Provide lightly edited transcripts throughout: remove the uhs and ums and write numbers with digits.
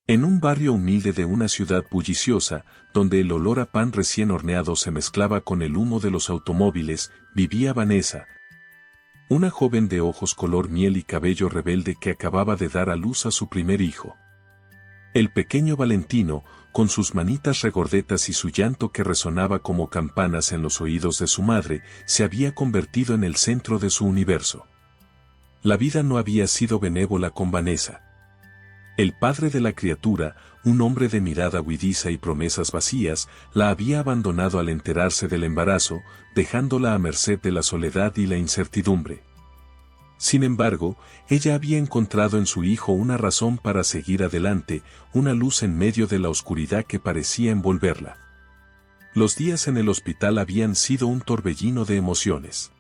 En un barrio humilde de una ciudad bulliciosa, donde el olor a pan recién horneado se mezclaba con el humo de los automóviles, vivía Vanessa, una joven de ojos color miel y cabello rebelde que acababa de dar a luz a su primer hijo. El pequeño Valentino, con sus manitas regordetas y su llanto que resonaba como campanas en los oídos de su madre, se había convertido en el centro de su universo. La vida no había sido benévola con Vanessa. El padre de la criatura, un hombre de mirada huidiza y promesas vacías, la había abandonado al enterarse del embarazo, dejándola a merced de la soledad y la incertidumbre. Sin embargo, ella había encontrado en su hijo una razón para seguir adelante, una luz en medio de la oscuridad que parecía envolverla. Los días en el hospital habían sido un torbellino de emociones.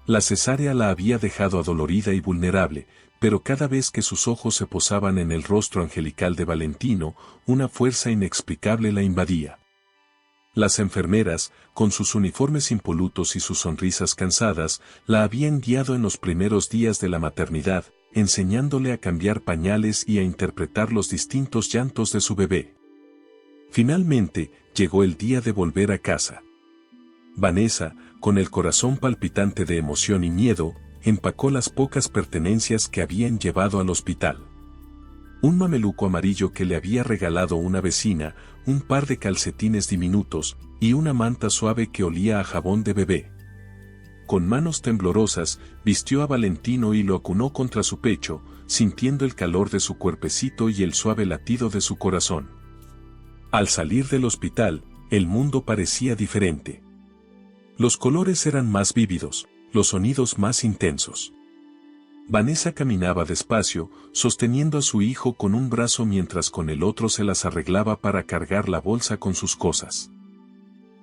La cesárea la había dejado adolorida y vulnerable, pero cada vez que sus ojos se posaban en el rostro angelical de Valentino, una fuerza inexplicable la invadía. Las enfermeras, con sus uniformes impolutos y sus sonrisas cansadas, la habían guiado en los primeros días de la maternidad, enseñándole a cambiar pañales y a interpretar los distintos llantos de su bebé. Finalmente, llegó el día de volver a casa. Vanessa, con el corazón palpitante de emoción y miedo, empacó las pocas pertenencias que habían llevado al hospital. Un mameluco amarillo que le había regalado una vecina, un par de calcetines diminutos, y una manta suave que olía a jabón de bebé. Con manos temblorosas, vistió a Valentino y lo acunó contra su pecho, sintiendo el calor de su cuerpecito y el suave latido de su corazón. Al salir del hospital, el mundo parecía diferente. Los colores eran más vívidos, los sonidos más intensos. Vanessa caminaba despacio, sosteniendo a su hijo con un brazo mientras con el otro se las arreglaba para cargar la bolsa con sus cosas.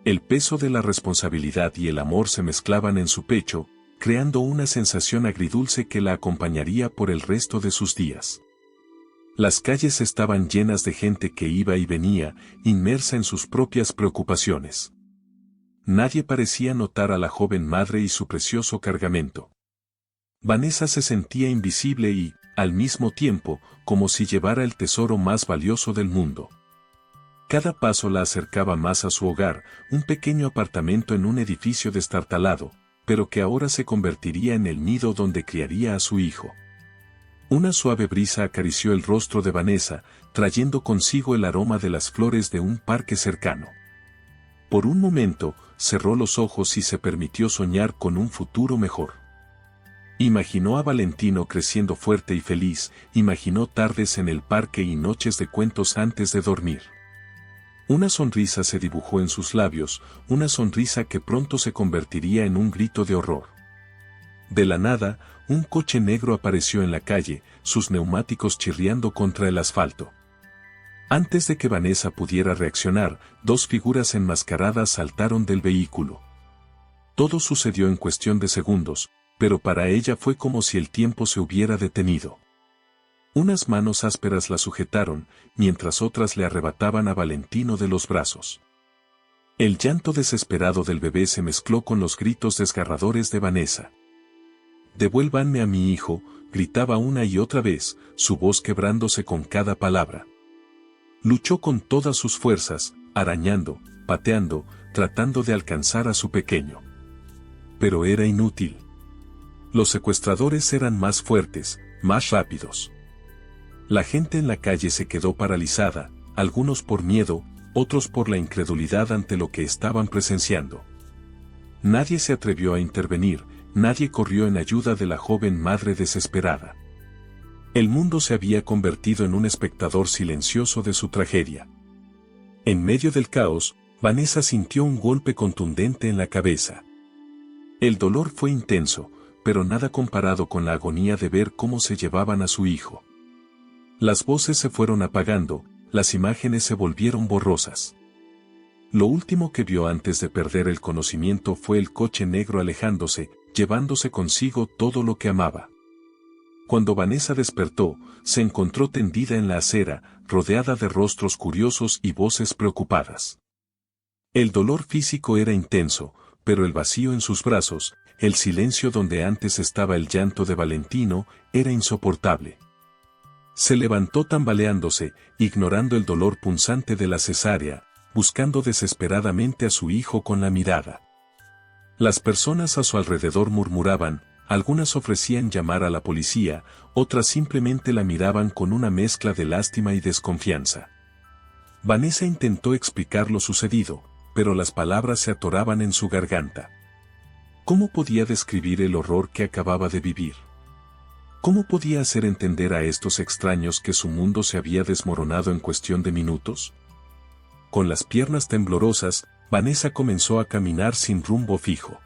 El peso de la responsabilidad y el amor se mezclaban en su pecho, creando una sensación agridulce que la acompañaría por el resto de sus días. Las calles estaban llenas de gente que iba y venía, inmersa en sus propias preocupaciones. Nadie parecía notar a la joven madre y su precioso cargamento. Vanessa se sentía invisible y, al mismo tiempo, como si llevara el tesoro más valioso del mundo. Cada paso la acercaba más a su hogar, un pequeño apartamento en un edificio destartalado, pero que ahora se convertiría en el nido donde criaría a su hijo. Una suave brisa acarició el rostro de Vanessa, trayendo consigo el aroma de las flores de un parque cercano. Por un momento, cerró los ojos y se permitió soñar con un futuro mejor. Imaginó a Valentino creciendo fuerte y feliz, imaginó tardes en el parque y noches de cuentos antes de dormir. Una sonrisa se dibujó en sus labios, una sonrisa que pronto se convertiría en un grito de horror. De la nada, un coche negro apareció en la calle, sus neumáticos chirriando contra el asfalto. Antes de que Vanessa pudiera reaccionar, dos figuras enmascaradas saltaron del vehículo. Todo sucedió en cuestión de segundos, pero para ella fue como si el tiempo se hubiera detenido. Unas manos ásperas la sujetaron, mientras otras le arrebataban a Valentino de los brazos. El llanto desesperado del bebé se mezcló con los gritos desgarradores de Vanessa. «Devuélvanme a mi hijo», gritaba una y otra vez, su voz quebrándose con cada palabra. Luchó con todas sus fuerzas, arañando, pateando, tratando de alcanzar a su pequeño. Pero era inútil. Los secuestradores eran más fuertes, más rápidos. La gente en la calle se quedó paralizada, algunos por miedo, otros por la incredulidad ante lo que estaban presenciando. Nadie se atrevió a intervenir, nadie corrió en ayuda de la joven madre desesperada. El mundo se había convertido en un espectador silencioso de su tragedia. En medio del caos, Vanessa sintió un golpe contundente en la cabeza. El dolor fue intenso, pero nada comparado con la agonía de ver cómo se llevaban a su hijo. Las voces se fueron apagando, las imágenes se volvieron borrosas. Lo último que vio antes de perder el conocimiento fue el coche negro alejándose, llevándose consigo todo lo que amaba. Cuando Vanessa despertó, se encontró tendida en la acera, rodeada de rostros curiosos y voces preocupadas. El dolor físico era intenso, pero el vacío en sus brazos, el silencio donde antes estaba el llanto de Valentino, era insoportable. Se levantó tambaleándose, ignorando el dolor punzante de la cesárea, buscando desesperadamente a su hijo con la mirada. Las personas a su alrededor murmuraban, algunas ofrecían llamar a la policía, otras simplemente la miraban con una mezcla de lástima y desconfianza. Vanessa intentó explicar lo sucedido, pero las palabras se atoraban en su garganta. ¿Cómo podía describir el horror que acababa de vivir? ¿Cómo podía hacer entender a estos extraños que su mundo se había desmoronado en cuestión de minutos? Con las piernas temblorosas, Vanessa comenzó a caminar sin rumbo fijo.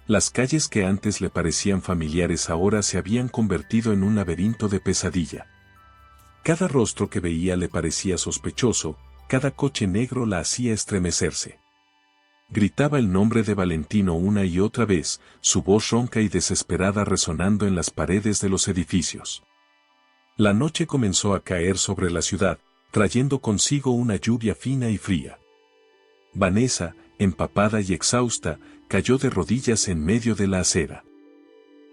Las calles que antes le parecían familiares ahora se habían convertido en un laberinto de pesadilla. Cada rostro que veía le parecía sospechoso, cada coche negro la hacía estremecerse. Gritaba el nombre de Valentino una y otra vez, su voz ronca y desesperada resonando en las paredes de los edificios. La noche comenzó a caer sobre la ciudad, trayendo consigo una lluvia fina y fría. Vanessa, empapada y exhausta, cayó de rodillas en medio de la acera.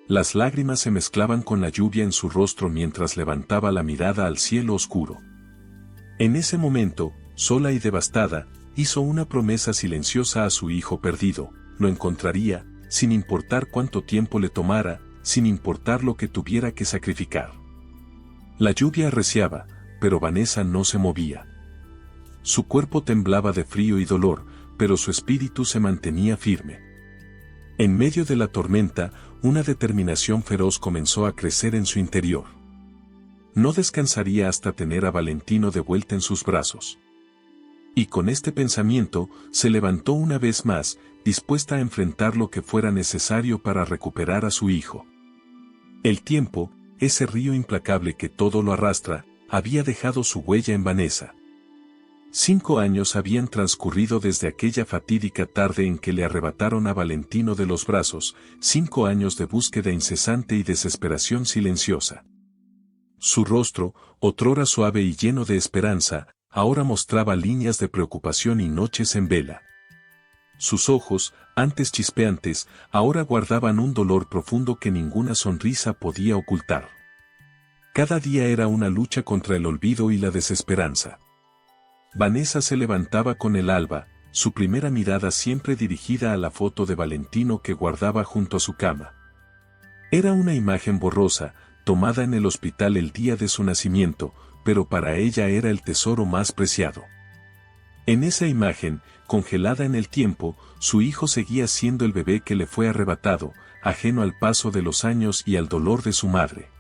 Las lágrimas se mezclaban con la lluvia en su rostro mientras levantaba la mirada al cielo oscuro. En ese momento, sola y devastada, hizo una promesa silenciosa a su hijo perdido: lo encontraría, sin importar cuánto tiempo le tomara, sin importar lo que tuviera que sacrificar. La lluvia arreciaba, pero Vanessa no se movía. Su cuerpo temblaba de frío y dolor, pero su espíritu se mantenía firme. En medio de la tormenta, una determinación feroz comenzó a crecer en su interior. No descansaría hasta tener a Valentino de vuelta en sus brazos. Y con este pensamiento, se levantó una vez más, dispuesta a enfrentar lo que fuera necesario para recuperar a su hijo. El tiempo, ese río implacable que todo lo arrastra, había dejado su huella en Vanessa. 5 años habían transcurrido desde aquella fatídica tarde en que le arrebataron a Valentino de los brazos, 5 años de búsqueda incesante y desesperación silenciosa. Su rostro, otrora suave y lleno de esperanza, ahora mostraba líneas de preocupación y noches en vela. Sus ojos, antes chispeantes, ahora guardaban un dolor profundo que ninguna sonrisa podía ocultar. Cada día era una lucha contra el olvido y la desesperanza. Vanessa se levantaba con el alba, su primera mirada siempre dirigida a la foto de Valentino que guardaba junto a su cama. Era una imagen borrosa, tomada en el hospital el día de su nacimiento, pero para ella era el tesoro más preciado. En esa imagen, congelada en el tiempo, su hijo seguía siendo el bebé que le fue arrebatado, ajeno al paso de los años y al dolor de su madre.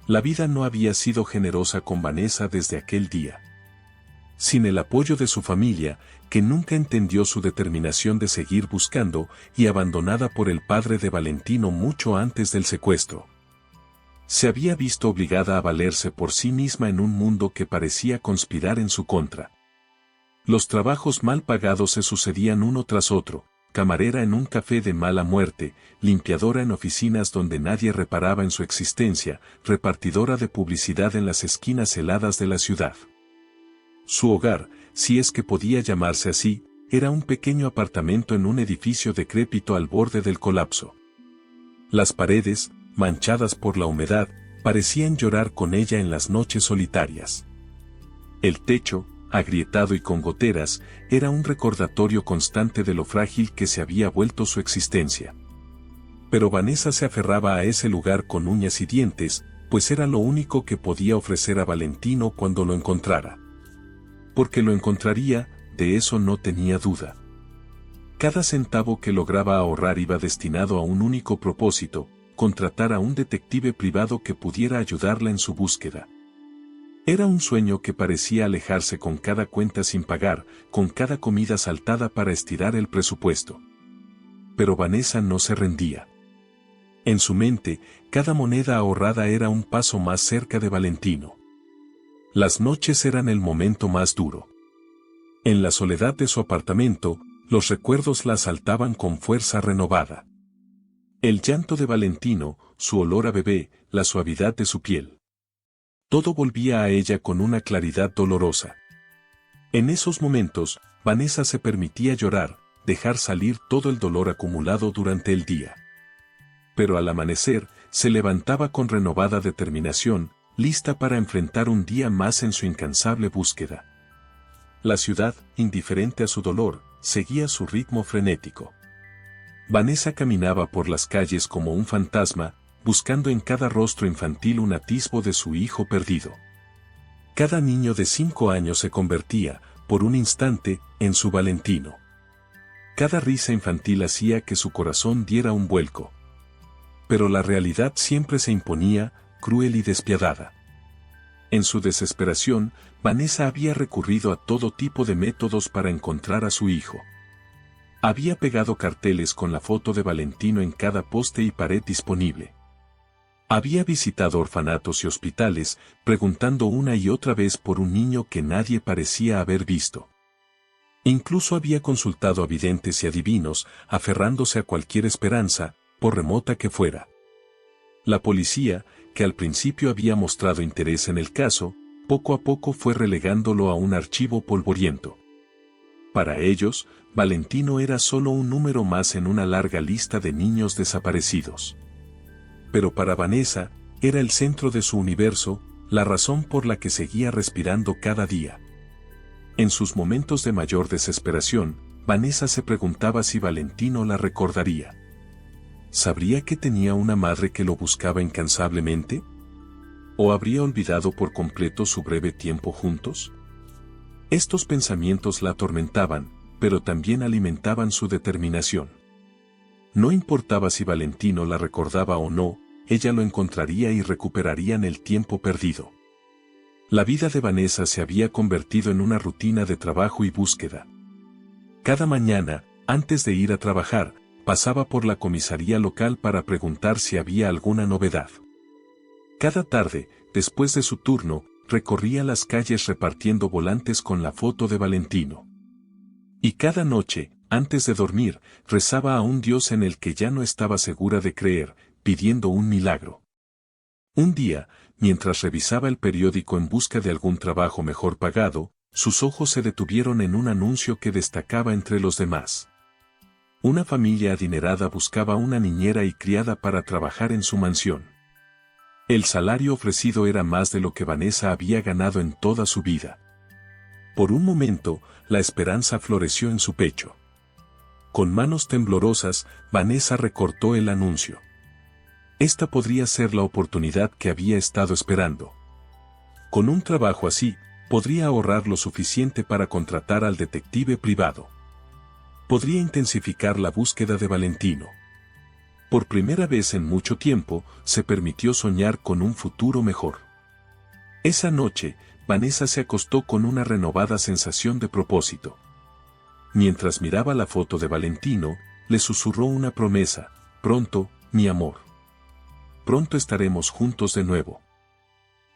La vida no había sido generosa con Vanessa desde aquel día. Sin el apoyo de su familia, que nunca entendió su determinación de seguir buscando, y abandonada por el padre de Valentino mucho antes del secuestro. Se había visto obligada a valerse por sí misma en un mundo que parecía conspirar en su contra. Los trabajos mal pagados se sucedían uno tras otro: camarera en un café de mala muerte, limpiadora en oficinas donde nadie reparaba en su existencia, repartidora de publicidad en las esquinas heladas de la ciudad. Su hogar, si es que podía llamarse así, era un pequeño apartamento en un edificio decrépito al borde del colapso. Las paredes, manchadas por la humedad, parecían llorar con ella en las noches solitarias. El techo, agrietado y con goteras, era un recordatorio constante de lo frágil que se había vuelto su existencia. Pero Vanessa se aferraba a ese lugar con uñas y dientes, pues era lo único que podía ofrecer a Valentino cuando lo encontrara. Porque lo encontraría, de eso no tenía duda. Cada centavo que lograba ahorrar iba destinado a un único propósito: contratar a un detective privado que pudiera ayudarla en su búsqueda. Era un sueño que parecía alejarse con cada cuenta sin pagar, con cada comida saltada para estirar el presupuesto. Pero Vanessa no se rendía. En su mente, cada moneda ahorrada era un paso más cerca de Valentino. Las noches eran el momento más duro. En la soledad de su apartamento, los recuerdos la asaltaban con fuerza renovada. El llanto de Valentino, su olor a bebé, la suavidad de su piel. Todo volvía a ella con una claridad dolorosa. En esos momentos, Vanessa se permitía llorar, dejar salir todo el dolor acumulado durante el día. Pero al amanecer, se levantaba con renovada determinación, lista para enfrentar un día más en su incansable búsqueda. La ciudad, indiferente a su dolor, seguía su ritmo frenético. Vanessa caminaba por las calles como un fantasma, buscando en cada rostro infantil un atisbo de su hijo perdido. Cada niño de 5 años se convertía, por un instante, en su Valentino. Cada risa infantil hacía que su corazón diera un vuelco. Pero la realidad siempre se imponía, cruel y despiadada. En su desesperación, Vanessa había recurrido a todo tipo de métodos para encontrar a su hijo. Había pegado carteles con la foto de Valentino en cada poste y pared disponible. Había visitado orfanatos y hospitales, preguntando una y otra vez por un niño que nadie parecía haber visto. Incluso había consultado a videntes y adivinos, aferrándose a cualquier esperanza, por remota que fuera. La policía, que al principio había mostrado interés en el caso, poco a poco fue relegándolo a un archivo polvoriento. Para ellos, Valentino era solo un número más en una larga lista de niños desaparecidos. Pero para Vanessa, era el centro de su universo, la razón por la que seguía respirando cada día. En sus momentos de mayor desesperación, Vanessa se preguntaba si Valentino la recordaría. ¿Sabría que tenía una madre que lo buscaba incansablemente? ¿O habría olvidado por completo su breve tiempo juntos? Estos pensamientos la atormentaban, pero también alimentaban su determinación. No importaba si Valentino la recordaba o no, ella lo encontraría y recuperarían el tiempo perdido. La vida de Vanessa se había convertido en una rutina de trabajo y búsqueda. Cada mañana, antes de ir a trabajar, pasaba por la comisaría local para preguntar si había alguna novedad. Cada tarde, después de su turno, recorría las calles repartiendo volantes con la foto de Valentino. Y cada noche, antes de dormir, rezaba a un Dios en el que ya no estaba segura de creer, pidiendo un milagro. Un día, mientras revisaba el periódico en busca de algún trabajo mejor pagado, sus ojos se detuvieron en un anuncio que destacaba entre los demás. Una familia adinerada buscaba una niñera y criada para trabajar en su mansión. El salario ofrecido era más de lo que Vanessa había ganado en toda su vida. Por un momento, la esperanza floreció en su pecho. Con manos temblorosas, Vanessa recortó el anuncio. Esta podría ser la oportunidad que había estado esperando. Con un trabajo así, podría ahorrar lo suficiente para contratar al detective privado. Podría intensificar la búsqueda de Valentino. Por primera vez en mucho tiempo, se permitió soñar con un futuro mejor. Esa noche, Vanessa se acostó con una renovada sensación de propósito. Mientras miraba la foto de Valentino, le susurró una promesa: pronto, mi amor. Pronto estaremos juntos de nuevo.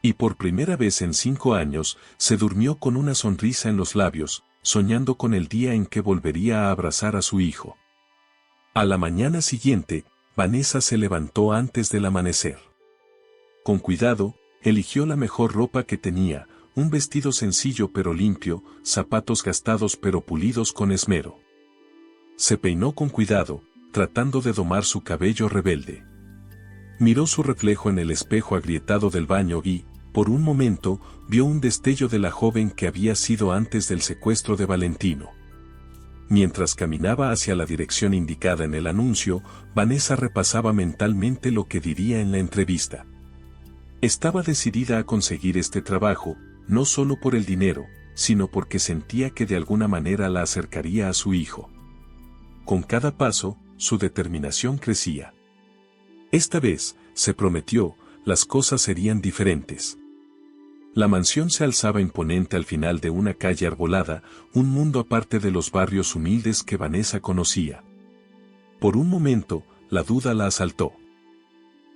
Y por primera vez en 5 años, se durmió con una sonrisa en los labios, soñando con el día en que volvería a abrazar a su hijo. A la mañana siguiente, Vanessa se levantó antes del amanecer. Con cuidado, eligió la mejor ropa que tenía, un vestido sencillo pero limpio, zapatos gastados pero pulidos con esmero. Se peinó con cuidado, tratando de domar su cabello rebelde. Miró su reflejo en el espejo agrietado del baño y, por un momento, vio un destello de la joven que había sido antes del secuestro de Valentino. Mientras caminaba hacia la dirección indicada en el anuncio, Vanessa repasaba mentalmente lo que diría en la entrevista. Estaba decidida a conseguir este trabajo, no solo por el dinero, sino porque sentía que de alguna manera la acercaría a su hijo. Con cada paso, su determinación crecía. Esta vez, se prometió, las cosas serían diferentes. La mansión se alzaba imponente al final de una calle arbolada, un mundo aparte de los barrios humildes que Vanessa conocía. Por un momento, la duda la asaltó.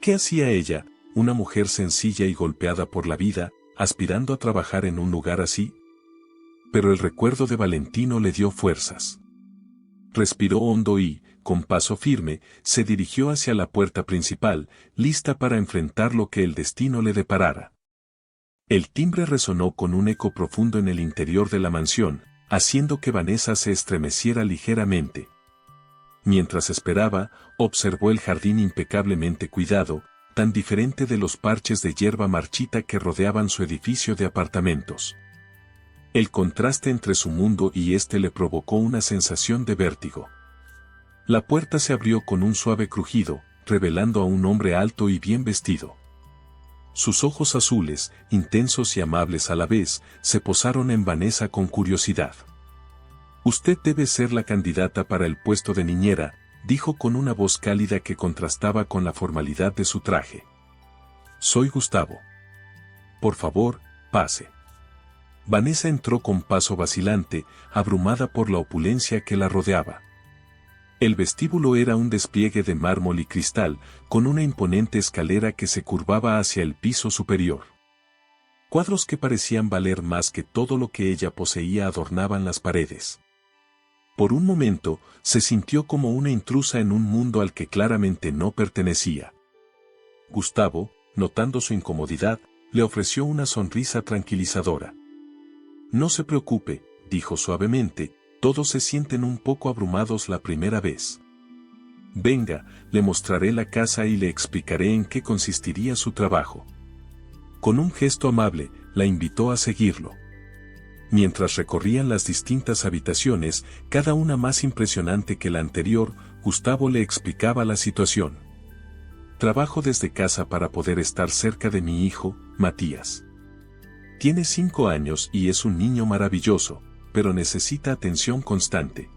¿Qué hacía ella, una mujer sencilla y golpeada por la vida, aspirando a trabajar en un lugar así? Pero el recuerdo de Valentino le dio fuerzas. Respiró hondo y, con paso firme, se dirigió hacia la puerta principal, lista para enfrentar lo que el destino le deparara. El timbre resonó con un eco profundo en el interior de la mansión, haciendo que Vanessa se estremeciera ligeramente. Mientras esperaba, observó el jardín impecablemente cuidado, tan diferente de los parches de hierba marchita que rodeaban su edificio de apartamentos. El contraste entre su mundo y este le provocó una sensación de vértigo. La puerta se abrió con un suave crujido, revelando a un hombre alto y bien vestido. Sus ojos azules, intensos y amables a la vez, se posaron en Vanessa con curiosidad. «Usted debe ser la candidata para el puesto de niñera», dijo con una voz cálida que contrastaba con la formalidad de su traje. «Soy Gustavo. Por favor, pase». Vanessa entró con paso vacilante, abrumada por la opulencia que la rodeaba. El vestíbulo era un despliegue de mármol y cristal, con una imponente escalera que se curvaba hacia el piso superior. Cuadros que parecían valer más que todo lo que ella poseía adornaban las paredes. Por un momento, se sintió como una intrusa en un mundo al que claramente no pertenecía. Gustavo, notando su incomodidad, le ofreció una sonrisa tranquilizadora. «No se preocupe», dijo suavemente, «todos se sienten un poco abrumados la primera vez. Venga, le mostraré la casa y le explicaré en qué consistiría su trabajo». Con un gesto amable, la invitó a seguirlo. Mientras recorrían las distintas habitaciones, cada una más impresionante que la anterior, Gustavo le explicaba la situación. «Trabajo desde casa para poder estar cerca de mi hijo, Matías. Tiene 5 años y es un niño maravilloso, pero necesita atención constante.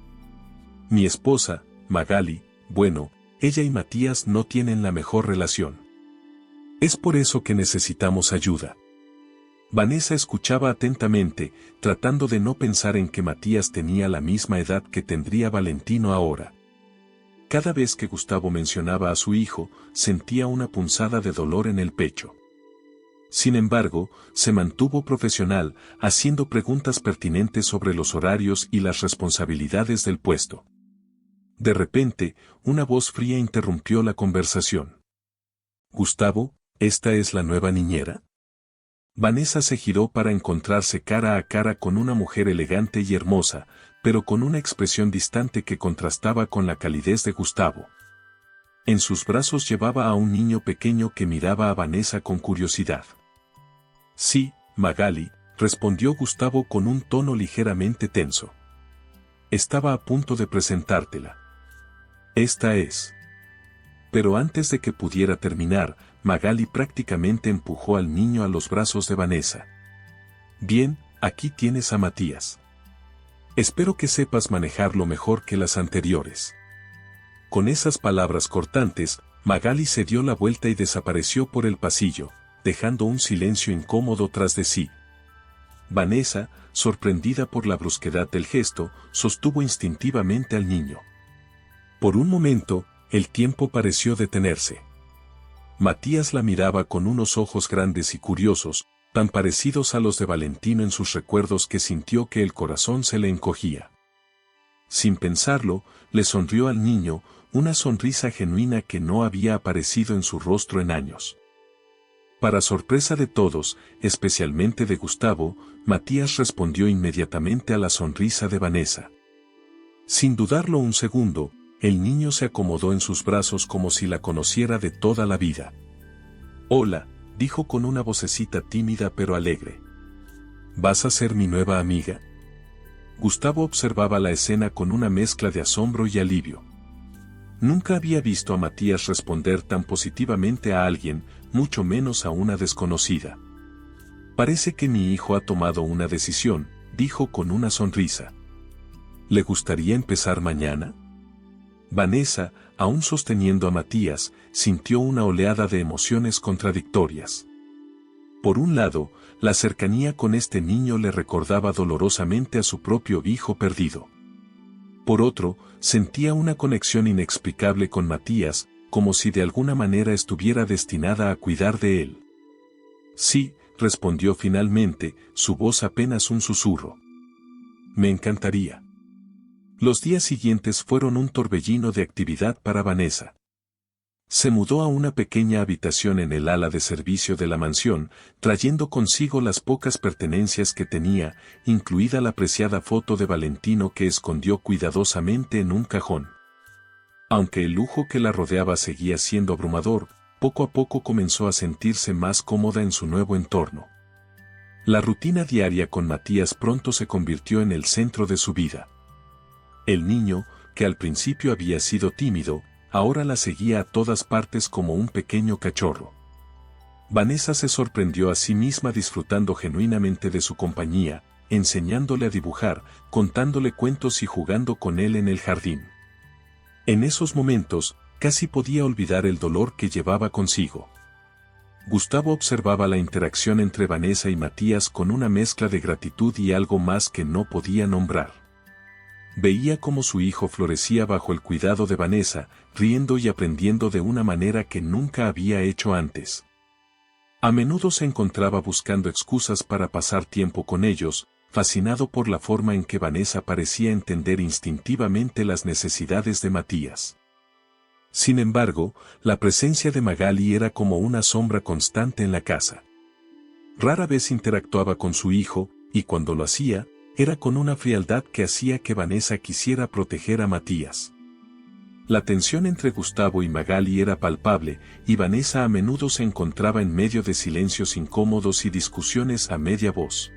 Mi esposa, Magali, bueno, ella y Matías no tienen la mejor relación. Es por eso que necesitamos ayuda». Vanessa escuchaba atentamente, tratando de no pensar en que Matías tenía la misma edad que tendría Valentino ahora. Cada vez que Gustavo mencionaba a su hijo, sentía una punzada de dolor en el pecho. Sin embargo, se mantuvo profesional, haciendo preguntas pertinentes sobre los horarios y las responsabilidades del puesto. De repente, una voz fría interrumpió la conversación. «Gustavo, ¿esta es la nueva niñera?». Vanessa se giró para encontrarse cara a cara con una mujer elegante y hermosa, pero con una expresión distante que contrastaba con la calidez de Gustavo. En sus brazos llevaba a un niño pequeño que miraba a Vanessa con curiosidad. «Sí, Magali», respondió Gustavo con un tono ligeramente tenso. «Estaba a punto de presentártela. Esta es». Pero antes de que pudiera terminar, Magali prácticamente empujó al niño a los brazos de Vanessa. «Bien, aquí tienes a Matías. Espero que sepas manejarlo mejor que las anteriores». Con esas palabras cortantes, Magali se dio la vuelta y desapareció por el pasillo, dejando un silencio incómodo tras de sí. Vanessa, sorprendida por la brusquedad del gesto, sostuvo instintivamente al niño. Por un momento, el tiempo pareció detenerse. Matías la miraba con unos ojos grandes y curiosos, tan parecidos a los de Valentino en sus recuerdos que sintió que el corazón se le encogía. Sin pensarlo, le sonrió al niño, una sonrisa genuina que no había aparecido en su rostro en años. Para sorpresa de todos, especialmente de Gustavo, Matías respondió inmediatamente a la sonrisa de Vanessa. Sin dudarlo un segundo, el niño se acomodó en sus brazos como si la conociera de toda la vida. «Hola», dijo con una vocecita tímida pero alegre. «¿Vas a ser mi nueva amiga?». Gustavo observaba la escena con una mezcla de asombro y alivio. Nunca había visto a Matías responder tan positivamente a alguien, mucho menos a una desconocida. «Parece que mi hijo ha tomado una decisión», dijo con una sonrisa. «¿Le gustaría empezar mañana?». Vanessa, aún sosteniendo a Matías, sintió una oleada de emociones contradictorias. Por un lado, la cercanía con este niño le recordaba dolorosamente a su propio hijo perdido. Por otro, sentía una conexión inexplicable con Matías, como si de alguna manera estuviera destinada a cuidar de él. «Sí», respondió finalmente, su voz apenas un susurro. «Me encantaría». Los días siguientes fueron un torbellino de actividad para Vanessa. Se mudó a una pequeña habitación en el ala de servicio de la mansión, trayendo consigo las pocas pertenencias que tenía, incluida la preciada foto de Valentino que escondió cuidadosamente en un cajón. Aunque el lujo que la rodeaba seguía siendo abrumador, poco a poco comenzó a sentirse más cómoda en su nuevo entorno. La rutina diaria con Matías pronto se convirtió en el centro de su vida. El niño, que al principio había sido tímido, ahora la seguía a todas partes como un pequeño cachorro. Vanessa se sorprendió a sí misma disfrutando genuinamente de su compañía, enseñándole a dibujar, contándole cuentos y jugando con él en el jardín. En esos momentos, casi podía olvidar el dolor que llevaba consigo. Gustavo observaba la interacción entre Vanessa y Matías con una mezcla de gratitud y algo más que no podía nombrar. Veía cómo su hijo florecía bajo el cuidado de Vanessa, riendo y aprendiendo de una manera que nunca había hecho antes. A menudo se encontraba buscando excusas para pasar tiempo con ellos, fascinado por la forma en que Vanessa parecía entender instintivamente las necesidades de Matías. Sin embargo, la presencia de Magali era como una sombra constante en la casa. Rara vez interactuaba con su hijo, y cuando lo hacía, era con una frialdad que hacía que Vanessa quisiera proteger a Matías. La tensión entre Gustavo y Magali era palpable, y Vanessa a menudo se encontraba en medio de silencios incómodos y discusiones a media voz.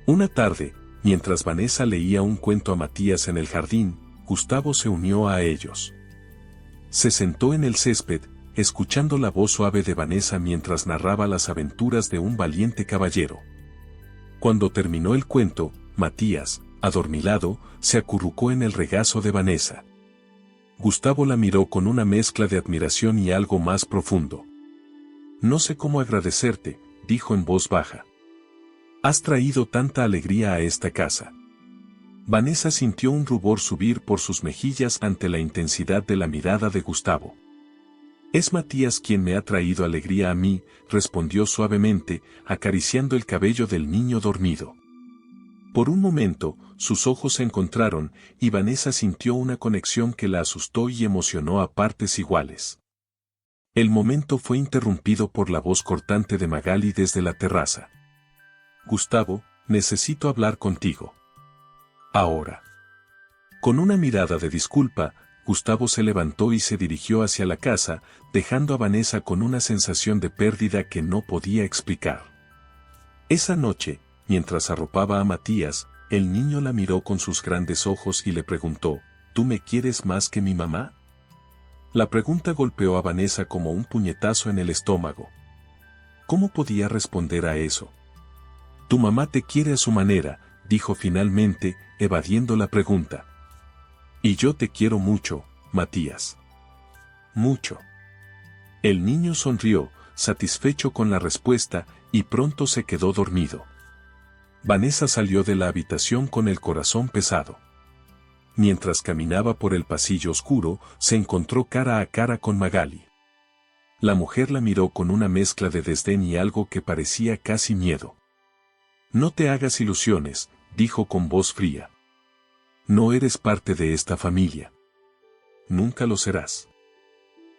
Una tarde, mientras Vanessa leía un cuento a Matías en el jardín, Gustavo se unió a ellos. Se sentó en el césped, escuchando la voz suave de Vanessa mientras narraba las aventuras de un valiente caballero. Cuando terminó el cuento, Matías, adormilado, se acurrucó en el regazo de Vanessa. Gustavo la miró con una mezcla de admiración y algo más profundo. «No sé cómo agradecerte», dijo en voz baja. «Has traído tanta alegría a esta casa». Vanessa sintió un rubor subir por sus mejillas ante la intensidad de la mirada de Gustavo. «Es Matías quien me ha traído alegría a mí», respondió suavemente, acariciando el cabello del niño dormido. Por un momento, sus ojos se encontraron, y Vanessa sintió una conexión que la asustó y emocionó a partes iguales. El momento fue interrumpido por la voz cortante de Magali desde la terraza. «Gustavo, necesito hablar contigo. Ahora». Con una mirada de disculpa, Gustavo se levantó y se dirigió hacia la casa, dejando a Vanessa con una sensación de pérdida que no podía explicar. Esa noche, mientras arropaba a Matías, el niño la miró con sus grandes ojos y le preguntó, «¿Tú me quieres más que mi mamá?». La pregunta golpeó a Vanessa como un puñetazo en el estómago. ¿Cómo podía responder a eso? «Tu mamá te quiere a su manera», dijo finalmente, evadiendo la pregunta. «Y yo te quiero mucho, Matías. Mucho». El niño sonrió, satisfecho con la respuesta, y pronto se quedó dormido. Vanessa salió de la habitación con el corazón pesado. Mientras caminaba por el pasillo oscuro, se encontró cara a cara con Magali. La mujer la miró con una mezcla de desdén y algo que parecía casi miedo. «No te hagas ilusiones», dijo con voz fría. «No eres parte de esta familia. Nunca lo serás».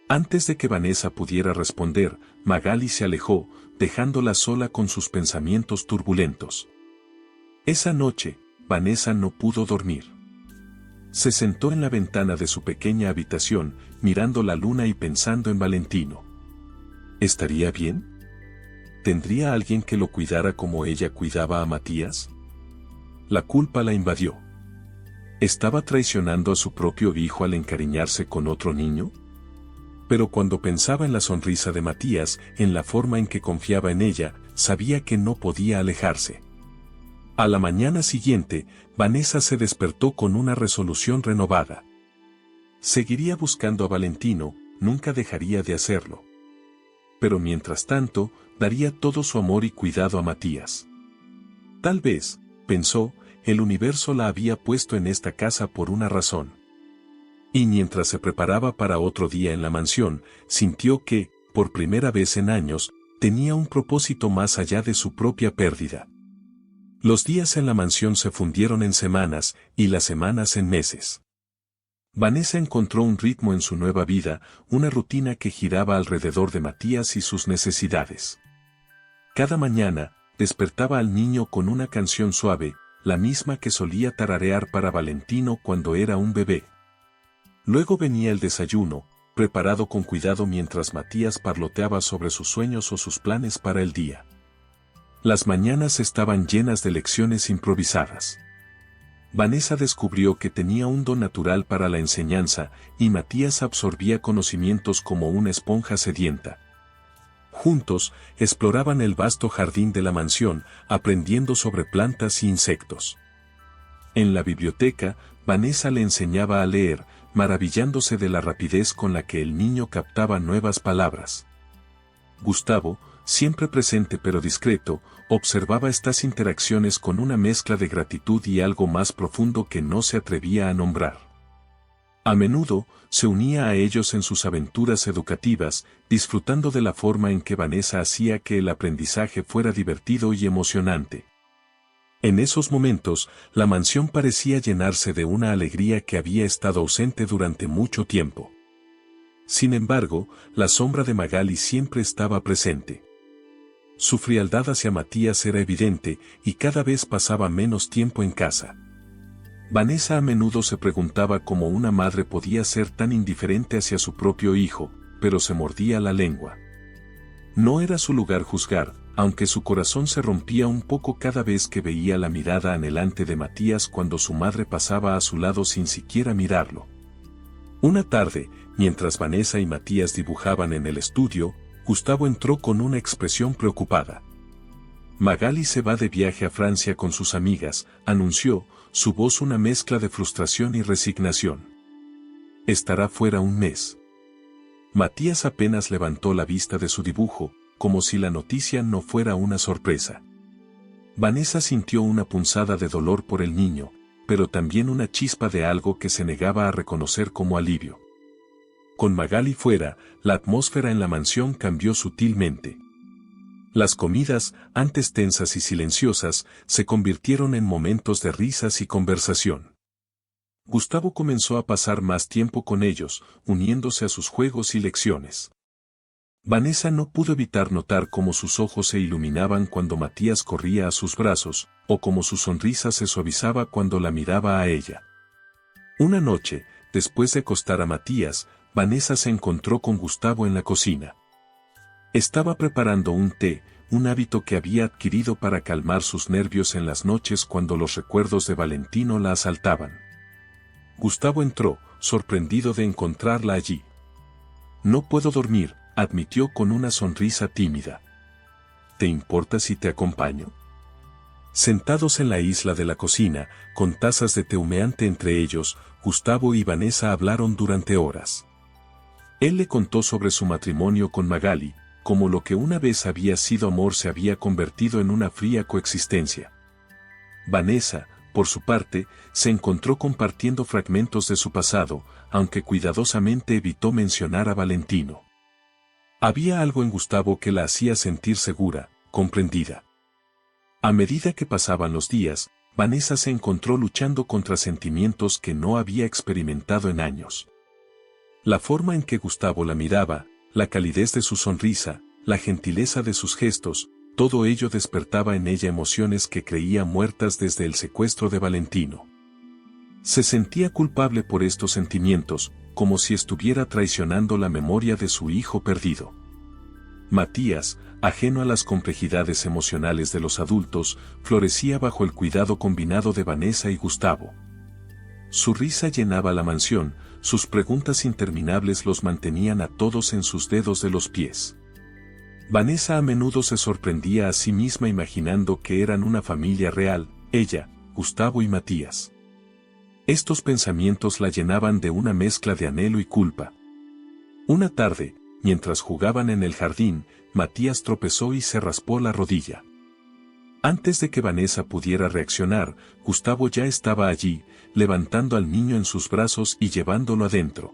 Antes de que Vanessa pudiera responder, Magali se alejó, dejándola sola con sus pensamientos turbulentos. Esa noche, Vanessa no pudo dormir. Se sentó en la ventana de su pequeña habitación, mirando la luna y pensando en Valentino. ¿Estaría bien? ¿Tendría alguien que lo cuidara como ella cuidaba a Matías? La culpa la invadió. ¿Estaba traicionando a su propio hijo al encariñarse con otro niño? Pero cuando pensaba en la sonrisa de Matías, en la forma en que confiaba en ella, sabía que no podía alejarse. A la mañana siguiente, Vanessa se despertó con una resolución renovada. Seguiría buscando a Valentino, nunca dejaría de hacerlo. Pero mientras tanto, daría todo su amor y cuidado a Matías. Tal vez, pensó, el universo la había puesto en esta casa por una razón. Y mientras se preparaba para otro día en la mansión, sintió que, por primera vez en años, tenía un propósito más allá de su propia pérdida. Los días en la mansión se fundieron en semanas, y las semanas en meses. Vanessa encontró un ritmo en su nueva vida, una rutina que giraba alrededor de Matías y sus necesidades. Cada mañana, despertaba al niño con una canción suave, la misma que solía tararear para Valentino cuando era un bebé. Luego venía el desayuno, preparado con cuidado mientras Matías parloteaba sobre sus sueños o sus planes para el día. Las mañanas estaban llenas de lecciones improvisadas. Vanessa descubrió que tenía un don natural para la enseñanza y Matías absorbía conocimientos como una esponja sedienta. Juntos, exploraban el vasto jardín de la mansión, aprendiendo sobre plantas y insectos. En la biblioteca, Vanessa le enseñaba a leer, maravillándose de la rapidez con la que el niño captaba nuevas palabras. Gustavo, siempre presente pero discreto, observaba estas interacciones con una mezcla de gratitud y algo más profundo que no se atrevía a nombrar. A menudo, se unía a ellos en sus aventuras educativas, disfrutando de la forma en que Vanessa hacía que el aprendizaje fuera divertido y emocionante. En esos momentos, la mansión parecía llenarse de una alegría que había estado ausente durante mucho tiempo. Sin embargo, la sombra de Magali siempre estaba presente. Su frialdad hacia Matías era evidente y cada vez pasaba menos tiempo en casa. Vanessa a menudo se preguntaba cómo una madre podía ser tan indiferente hacia su propio hijo, pero se mordía la lengua. No era su lugar juzgar, aunque su corazón se rompía un poco cada vez que veía la mirada anhelante de Matías cuando su madre pasaba a su lado sin siquiera mirarlo. Una tarde, mientras Vanessa y Matías dibujaban en el estudio, Gustavo entró con una expresión preocupada. Magali se va de viaje a Francia con sus amigas, anunció, su voz una mezcla de frustración y resignación. Estará fuera un mes. Matías apenas levantó la vista de su dibujo, como si la noticia no fuera una sorpresa. Vanessa sintió una punzada de dolor por el niño, pero también una chispa de algo que se negaba a reconocer como alivio. Con Magali fuera, la atmósfera en la mansión cambió sutilmente. Las comidas, antes tensas y silenciosas, se convirtieron en momentos de risas y conversación. Gustavo comenzó a pasar más tiempo con ellos, uniéndose a sus juegos y lecciones. Vanessa no pudo evitar notar cómo sus ojos se iluminaban cuando Matías corría a sus brazos, o cómo su sonrisa se suavizaba cuando la miraba a ella. Una noche, después de acostar a Matías, Vanessa se encontró con Gustavo en la cocina. Estaba preparando un té, un hábito que había adquirido para calmar sus nervios en las noches cuando los recuerdos de Valentino la asaltaban. Gustavo entró, sorprendido de encontrarla allí. No puedo dormir, admitió con una sonrisa tímida. ¿Te importa si te acompaño? Sentados en la isla de la cocina, con tazas de té humeante entre ellos, Gustavo y Vanessa hablaron durante horas. Él le contó sobre su matrimonio con Magali, cómo lo que una vez había sido amor se había convertido en una fría coexistencia. Vanessa, por su parte, se encontró compartiendo fragmentos de su pasado, aunque cuidadosamente evitó mencionar a Valentino. Había algo en Gustavo que la hacía sentir segura, comprendida. A medida que pasaban los días, Vanessa se encontró luchando contra sentimientos que no había experimentado en años. La forma en que Gustavo la miraba, la calidez de su sonrisa, la gentileza de sus gestos, todo ello despertaba en ella emociones que creía muertas desde el secuestro de Valentino. Se sentía culpable por estos sentimientos, como si estuviera traicionando la memoria de su hijo perdido. Matías, ajeno a las complejidades emocionales de los adultos, florecía bajo el cuidado combinado de Vanessa y Gustavo. Su risa llenaba la mansión, sus preguntas interminables los mantenían a todos en sus dedos de los pies. Vanessa a menudo se sorprendía a sí misma imaginando que eran una familia real, ella, Gustavo y Matías. Estos pensamientos la llenaban de una mezcla de anhelo y culpa. Una tarde, mientras jugaban en el jardín, Matías tropezó y se raspó la rodilla. Antes de que Vanessa pudiera reaccionar, Gustavo ya estaba allí, levantando al niño en sus brazos y llevándolo adentro.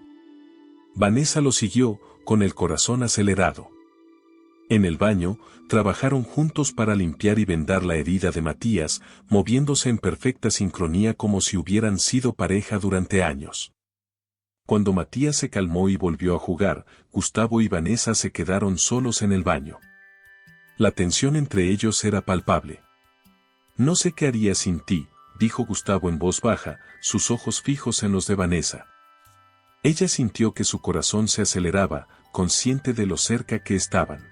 Vanessa lo siguió, con el corazón acelerado. En el baño, trabajaron juntos para limpiar y vendar la herida de Matías, moviéndose en perfecta sincronía como si hubieran sido pareja durante años. Cuando Matías se calmó y volvió a jugar, Gustavo y Vanessa se quedaron solos en el baño. La tensión entre ellos era palpable. No sé qué haría sin ti, dijo Gustavo en voz baja, sus ojos fijos en los de Vanessa. Ella sintió que su corazón se aceleraba, consciente de lo cerca que estaban.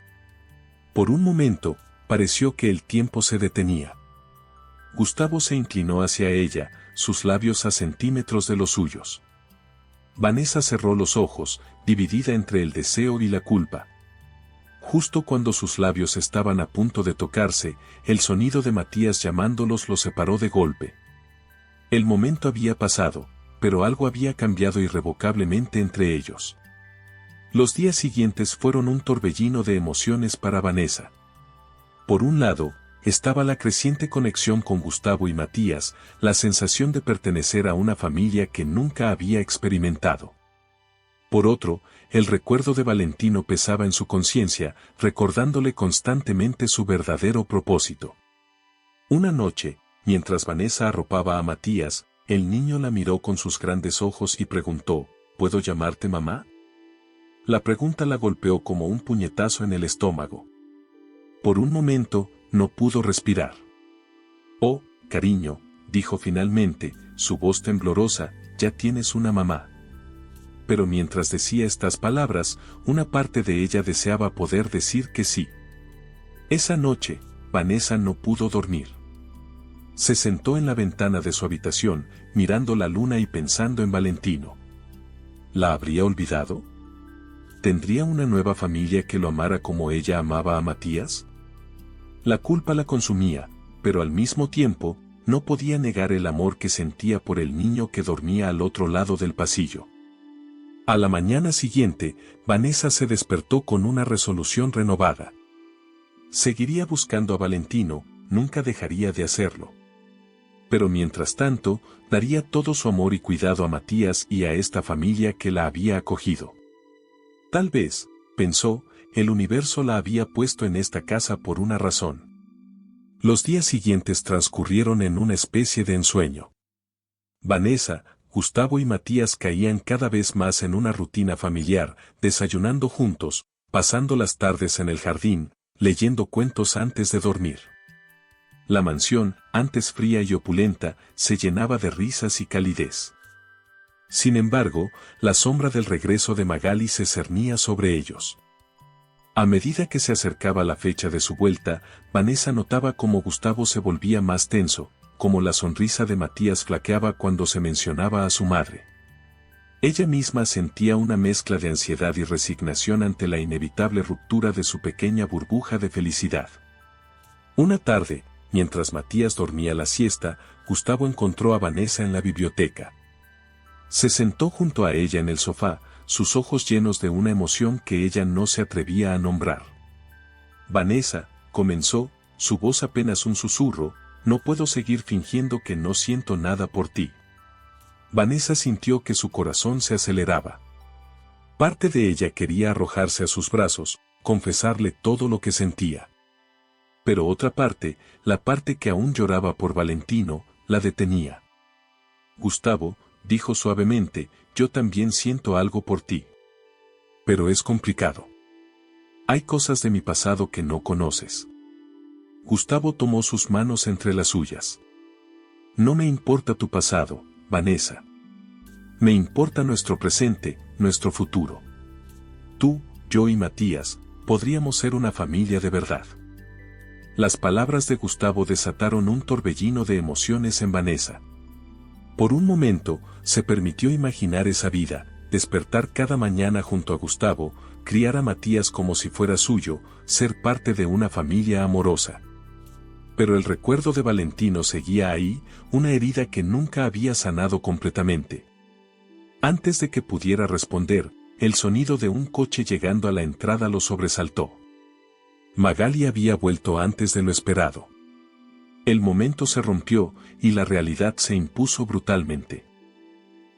Por un momento, pareció que el tiempo se detenía. Gustavo se inclinó hacia ella, sus labios a centímetros de los suyos. Vanessa cerró los ojos, dividida entre el deseo y la culpa. Justo cuando sus labios estaban a punto de tocarse, el sonido de Matías llamándolos los separó de golpe. El momento había pasado, pero algo había cambiado irrevocablemente entre ellos. Los días siguientes fueron un torbellino de emociones para Vanessa. Por un lado, estaba la creciente conexión con Gustavo y Matías, la sensación de pertenecer a una familia que nunca había experimentado. Por otro, el recuerdo de Valentino pesaba en su conciencia, recordándole constantemente su verdadero propósito. Una noche, mientras Vanessa arropaba a Matías, el niño la miró con sus grandes ojos y preguntó, ¿puedo llamarte mamá? La pregunta la golpeó como un puñetazo en el estómago. Por un momento, no pudo respirar. Oh, cariño, dijo finalmente, su voz temblorosa, ya tienes una mamá. Pero mientras decía estas palabras, una parte de ella deseaba poder decir que sí. Esa noche, Vanessa no pudo dormir. Se sentó en la ventana de su habitación, mirando la luna y pensando en Valentino. ¿La habría olvidado? ¿Tendría una nueva familia que lo amara como ella amaba a Matías? La culpa la consumía, pero al mismo tiempo, no podía negar el amor que sentía por el niño que dormía al otro lado del pasillo. A la mañana siguiente, Vanessa se despertó con una resolución renovada. Seguiría buscando a Valentino, nunca dejaría de hacerlo. Pero mientras tanto, daría todo su amor y cuidado a Matías y a esta familia que la había acogido. Tal vez, pensó, el universo la había puesto en esta casa por una razón. Los días siguientes transcurrieron en una especie de ensueño. Vanessa, Gustavo y Matías caían cada vez más en una rutina familiar, desayunando juntos, pasando las tardes en el jardín, leyendo cuentos antes de dormir. La mansión, antes fría y opulenta, se llenaba de risas y calidez. Sin embargo, la sombra del regreso de Magali se cernía sobre ellos. A medida que se acercaba la fecha de su vuelta, Vanessa notaba cómo Gustavo se volvía más tenso, como la sonrisa de Matías flaqueaba cuando se mencionaba a su madre. Ella misma sentía una mezcla de ansiedad y resignación ante la inevitable ruptura de su pequeña burbuja de felicidad. Una tarde, mientras Matías dormía la siesta, Gustavo encontró a Vanessa en la biblioteca. Se sentó junto a ella en el sofá, sus ojos llenos de una emoción que ella no se atrevía a nombrar. Vanessa, comenzó, su voz apenas un susurro, no puedo seguir fingiendo que no siento nada por ti. Vanessa sintió que su corazón se aceleraba. Parte de ella quería arrojarse a sus brazos, confesarle todo lo que sentía. Pero otra parte, la parte que aún lloraba por Valentino, la detenía. Gustavo, dijo suavemente, yo también siento algo por ti. Pero es complicado. Hay cosas de mi pasado que no conoces. Gustavo tomó sus manos entre las suyas. No me importa tu pasado, Vanessa. Me importa nuestro presente, nuestro futuro. Tú, yo y Matías, podríamos ser una familia de verdad. Las palabras de Gustavo desataron un torbellino de emociones en Vanessa. Por un momento, se permitió imaginar esa vida, despertar cada mañana junto a Gustavo, criar a Matías como si fuera suyo, ser parte de una familia amorosa. Pero el recuerdo de Valentino seguía ahí, una herida que nunca había sanado completamente. Antes de que pudiera responder, el sonido de un coche llegando a la entrada lo sobresaltó. Magali había vuelto antes de lo esperado. El momento se rompió, y la realidad se impuso brutalmente.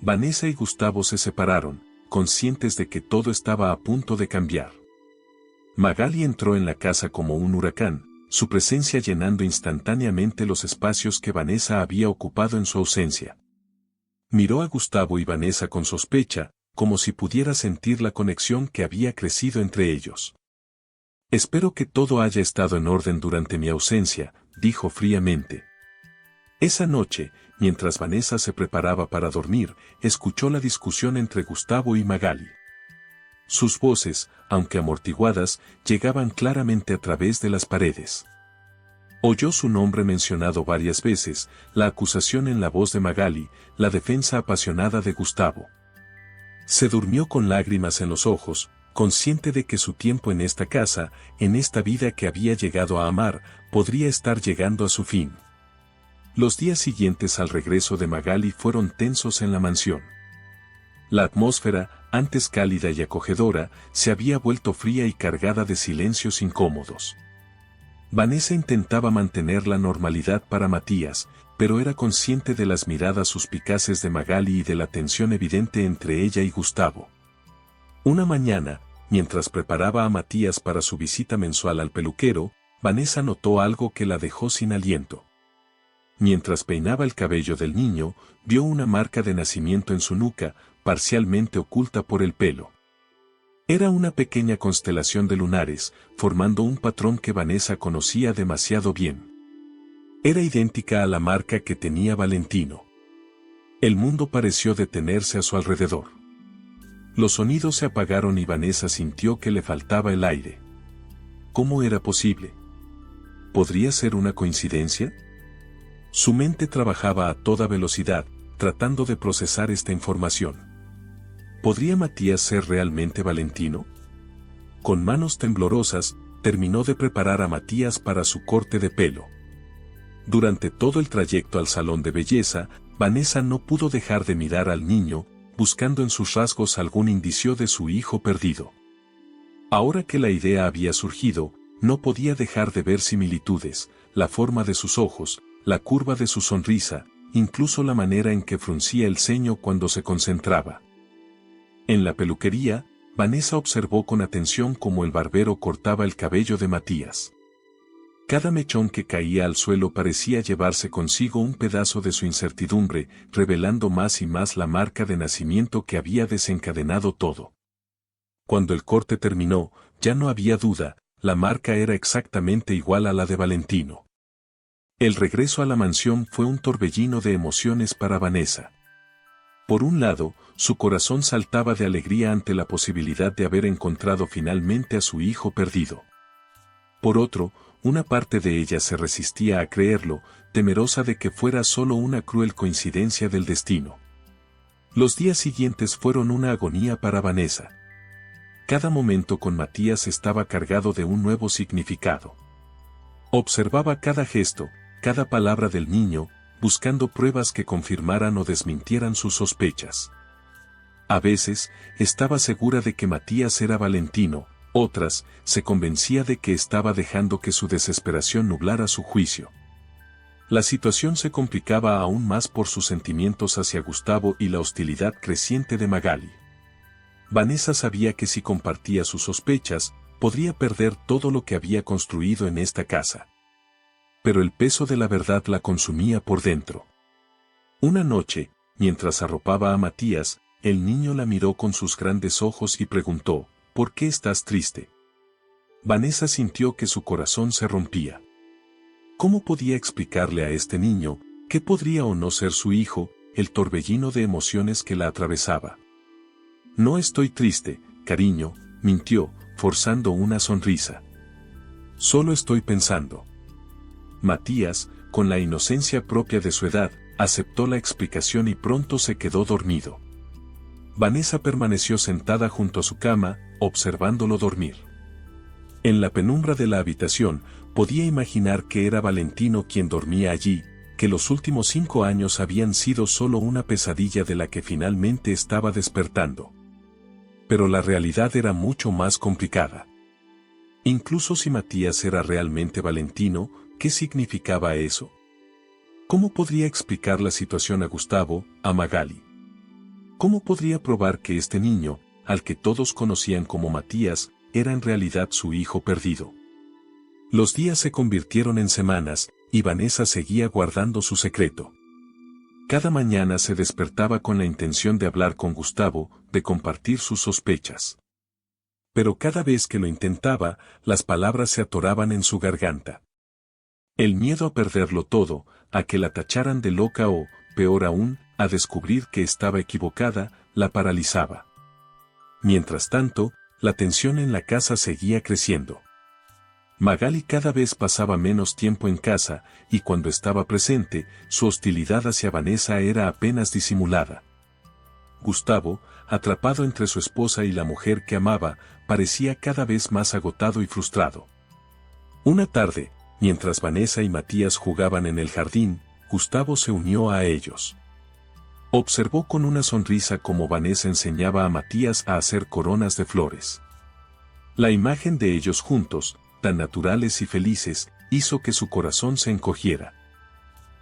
Vanessa y Gustavo se separaron, conscientes de que todo estaba a punto de cambiar. Magali entró en la casa como un huracán, su presencia llenando instantáneamente los espacios que Vanessa había ocupado en su ausencia. Miró a Gustavo y Vanessa con sospecha, como si pudiera sentir la conexión que había crecido entre ellos. Espero que todo haya estado en orden durante mi ausencia, dijo fríamente. Esa noche, mientras Vanessa se preparaba para dormir, escuchó la discusión entre Gustavo y Magali. Sus voces, aunque amortiguadas, llegaban claramente a través de las paredes. Oyó su nombre mencionado varias veces, la acusación en la voz de Magali, la defensa apasionada de Gustavo. Se durmió con lágrimas en los ojos, consciente de que su tiempo en esta casa, en esta vida que había llegado a amar, podría estar llegando a su fin. Los días siguientes al regreso de Magali fueron tensos en la mansión. La atmósfera, antes cálida y acogedora, se había vuelto fría y cargada de silencios incómodos. Vanessa intentaba mantener la normalidad para Matías, pero era consciente de las miradas suspicaces de Magali y de la tensión evidente entre ella y Gustavo. Una mañana, mientras preparaba a Matías para su visita mensual al peluquero, Vanessa notó algo que la dejó sin aliento. Mientras peinaba el cabello del niño, vio una marca de nacimiento en su nuca, parcialmente oculta por el pelo. Era una pequeña constelación de lunares, formando un patrón que Vanessa conocía demasiado bien. Era idéntica a la marca que tenía Valentino. El mundo pareció detenerse a su alrededor. Los sonidos se apagaron y Vanessa sintió que le faltaba el aire. ¿Cómo era posible? ¿Podría ser una coincidencia? Su mente trabajaba a toda velocidad, tratando de procesar esta información. ¿Podría Matías ser realmente Valentino? Con manos temblorosas, terminó de preparar a Matías para su corte de pelo. Durante todo el trayecto al salón de belleza, Vanessa no pudo dejar de mirar al niño, buscando en sus rasgos algún indicio de su hijo perdido. Ahora que la idea había surgido, no podía dejar de ver similitudes, la forma de sus ojos, la curva de su sonrisa, incluso la manera en que fruncía el ceño cuando se concentraba. En la peluquería, Vanessa observó con atención cómo el barbero cortaba el cabello de Matías. Cada mechón que caía al suelo parecía llevarse consigo un pedazo de su incertidumbre, revelando más y más la marca de nacimiento que había desencadenado todo. Cuando el corte terminó, ya no había duda, la marca era exactamente igual a la de Valentino. El regreso a la mansión fue un torbellino de emociones para Vanessa. Por un lado, su corazón saltaba de alegría ante la posibilidad de haber encontrado finalmente a su hijo perdido. Por otro, una parte de ella se resistía a creerlo, temerosa de que fuera solo una cruel coincidencia del destino. Los días siguientes fueron una agonía para Vanessa. Cada momento con Matías estaba cargado de un nuevo significado. Observaba cada gesto, cada palabra del niño, buscando pruebas que confirmaran o desmintieran sus sospechas. A veces, estaba segura de que Matías era Valentino, otras, se convencía de que estaba dejando que su desesperación nublara su juicio. La situación se complicaba aún más por sus sentimientos hacia Gustavo y la hostilidad creciente de Magali. Vanessa sabía que si compartía sus sospechas, podría perder todo lo que había construido en esta casa. Pero el peso de la verdad la consumía por dentro. Una noche, mientras arropaba a Matías, el niño la miró con sus grandes ojos y preguntó, ¿por qué estás triste? Vanessa sintió que su corazón se rompía. ¿Cómo podía explicarle a este niño, que podría o no ser su hijo, el torbellino de emociones que la atravesaba? No estoy triste, cariño, mintió, forzando una sonrisa. Solo estoy pensando. Matías, con la inocencia propia de su edad, aceptó la explicación y pronto se quedó dormido. Vanessa permaneció sentada junto a su cama, observándolo dormir. En la penumbra de la habitación, podía imaginar que era Valentino quien dormía allí, que los últimos 5 años habían sido solo una pesadilla de la que finalmente estaba despertando. Pero la realidad era mucho más complicada. Incluso si Matías era realmente Valentino, ¿qué significaba eso? ¿Cómo podría explicar la situación a Gustavo, a Magali? ¿Cómo podría probar que este niño, al que todos conocían como Matías, era en realidad su hijo perdido? Los días se convirtieron en semanas, y Vanessa seguía guardando su secreto. Cada mañana se despertaba con la intención de hablar con Gustavo, de compartir sus sospechas. Pero cada vez que lo intentaba, las palabras se atoraban en su garganta. El miedo a perderlo todo, a que la tacharan de loca o, peor aún, a descubrir que estaba equivocada, la paralizaba. Mientras tanto, la tensión en la casa seguía creciendo. Magali cada vez pasaba menos tiempo en casa, y cuando estaba presente, su hostilidad hacia Vanessa era apenas disimulada. Gustavo, atrapado entre su esposa y la mujer que amaba, parecía cada vez más agotado y frustrado. Una tarde, mientras Vanessa y Matías jugaban en el jardín, Gustavo se unió a ellos. Observó con una sonrisa cómo Vanessa enseñaba a Matías a hacer coronas de flores. La imagen de ellos juntos, tan naturales y felices, hizo que su corazón se encogiera.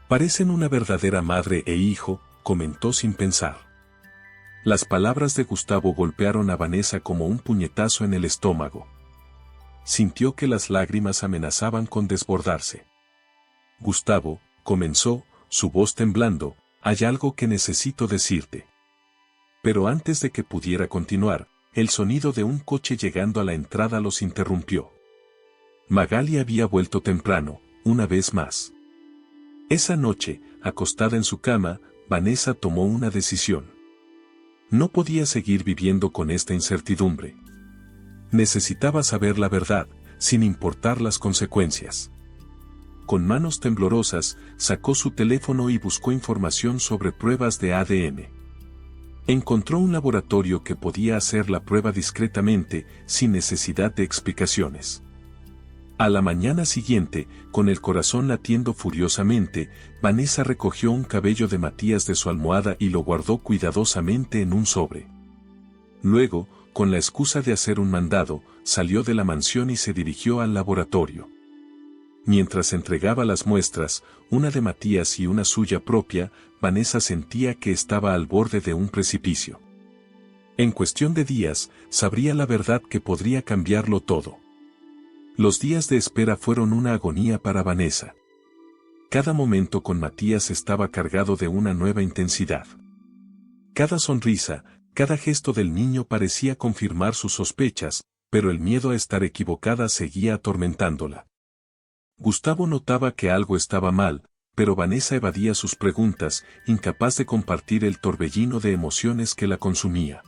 Parecen una verdadera madre e hijo, comentó sin pensar. Las palabras de Gustavo golpearon a Vanessa como un puñetazo en el estómago. Sintió que las lágrimas amenazaban con desbordarse. Gustavo, comenzó, su voz temblando, hay algo que necesito decirte. Pero antes de que pudiera continuar, el sonido de un coche llegando a la entrada los interrumpió. Magali había vuelto temprano, una vez más. Esa noche, acostada en su cama, Vanessa tomó una decisión. No podía seguir viviendo con esta incertidumbre. Necesitaba saber la verdad, sin importar las consecuencias. Con manos temblorosas, sacó su teléfono y buscó información sobre pruebas de ADN. Encontró un laboratorio que podía hacer la prueba discretamente, sin necesidad de explicaciones. A la mañana siguiente, con el corazón latiendo furiosamente, Vanessa recogió un cabello de Matías de su almohada y lo guardó cuidadosamente en un sobre. Luego, con la excusa de hacer un mandado, salió de la mansión y se dirigió al laboratorio. Mientras entregaba las muestras, una de Matías y una suya propia, Vanessa sentía que estaba al borde de un precipicio. En cuestión de días, sabría la verdad que podría cambiarlo todo. Los días de espera fueron una agonía para Vanessa. Cada momento con Matías estaba cargado de una nueva intensidad. Cada sonrisa, cada gesto del niño parecía confirmar sus sospechas, pero el miedo a estar equivocada seguía atormentándola. Gustavo notaba que algo estaba mal, pero Vanessa evadía sus preguntas, incapaz de compartir el torbellino de emociones que la consumía.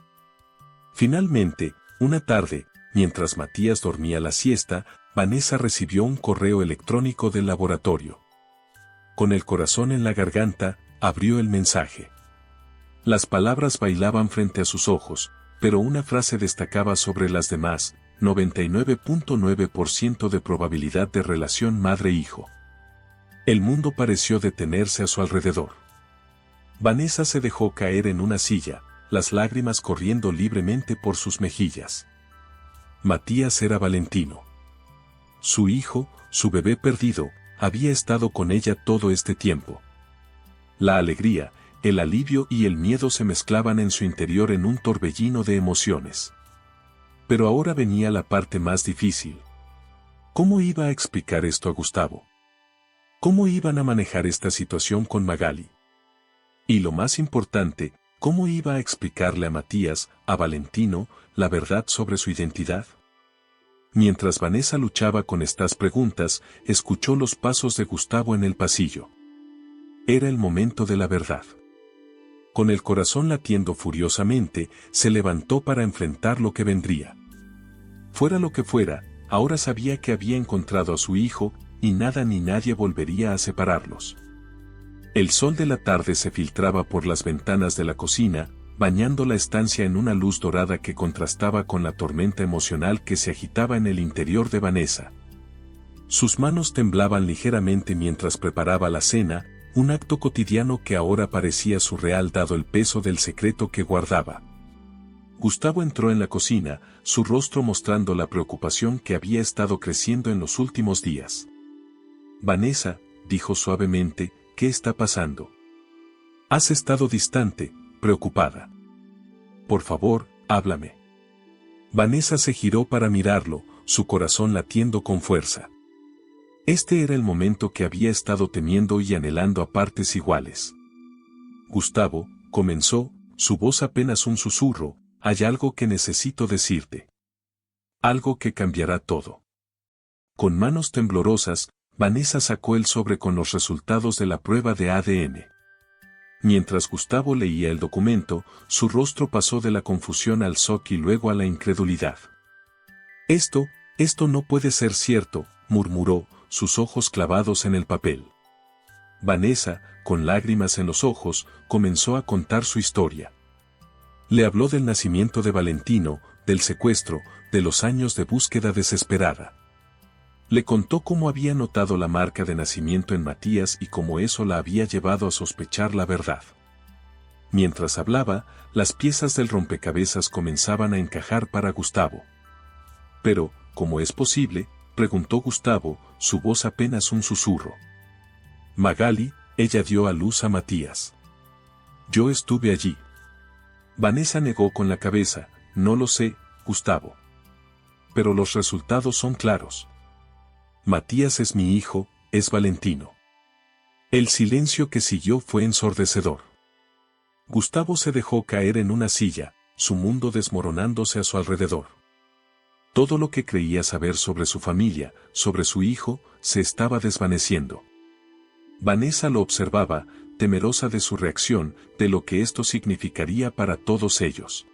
Finalmente, una tarde, mientras Matías dormía la siesta, Vanessa recibió un correo electrónico del laboratorio. Con el corazón en la garganta, abrió el mensaje. Las palabras bailaban frente a sus ojos, pero una frase destacaba sobre las demás: 99.9% de probabilidad de relación madre-hijo. El mundo pareció detenerse a su alrededor. Vanessa se dejó caer en una silla, las lágrimas corriendo libremente por sus mejillas. Matías era Valentino. Su hijo, su bebé perdido, había estado con ella todo este tiempo. La alegría, el alivio y el miedo se mezclaban en su interior en un torbellino de emociones. Pero ahora venía la parte más difícil. ¿Cómo iba a explicar esto a Gustavo? ¿Cómo iban a manejar esta situación con Magali? Y lo más importante, ¿cómo iba a explicarle a Matías, a Valentino, la verdad sobre su identidad? Mientras Vanessa luchaba con estas preguntas, escuchó los pasos de Gustavo en el pasillo. Era el momento de la verdad. Con el corazón latiendo furiosamente, se levantó para enfrentar lo que vendría. Fuera lo que fuera, ahora sabía que había encontrado a su hijo, y nada ni nadie volvería a separarlos. El sol de la tarde se filtraba por las ventanas de la cocina, bañando la estancia en una luz dorada que contrastaba con la tormenta emocional que se agitaba en el interior de Vanessa. Sus manos temblaban ligeramente mientras preparaba la cena, un acto cotidiano que ahora parecía surreal dado el peso del secreto que guardaba. Gustavo entró en la cocina, su rostro mostrando la preocupación que había estado creciendo en los últimos días. «Vanessa», dijo suavemente, «¿qué está pasando? Has estado distante, preocupada. Por favor, háblame». Vanessa se giró para mirarlo, su corazón latiendo con fuerza. Este era el momento que había estado temiendo y anhelando a partes iguales. «Gustavo», comenzó, su voz apenas un susurro, «hay algo que necesito decirte. Algo que cambiará todo». Con manos temblorosas, Vanessa sacó el sobre con los resultados de la prueba de ADN. Mientras Gustavo leía el documento, su rostro pasó de la confusión al shock y luego a la incredulidad. Esto no puede ser cierto, murmuró, sus ojos clavados en el papel. Vanessa, con lágrimas en los ojos, comenzó a contar su historia. Le habló del nacimiento de Valentino, del secuestro, de los años de búsqueda desesperada. Le contó cómo había notado la marca de nacimiento en Matías y cómo eso la había llevado a sospechar la verdad. Mientras hablaba, las piezas del rompecabezas comenzaban a encajar para Gustavo. Pero, ¿cómo es posible?, preguntó Gustavo, su voz apenas un susurro. Magali, ella dio a luz a Matías. Yo estuve allí. Vanessa negó con la cabeza, no lo sé, Gustavo. Pero los resultados son claros. Matías es mi hijo, es Valentino. El silencio que siguió fue ensordecedor. Gustavo se dejó caer en una silla, su mundo desmoronándose a su alrededor. Todo lo que creía saber sobre su familia, sobre su hijo, se estaba desvaneciendo. Vanessa lo observaba, temerosa de su reacción, de lo que esto significaría para todos ellos.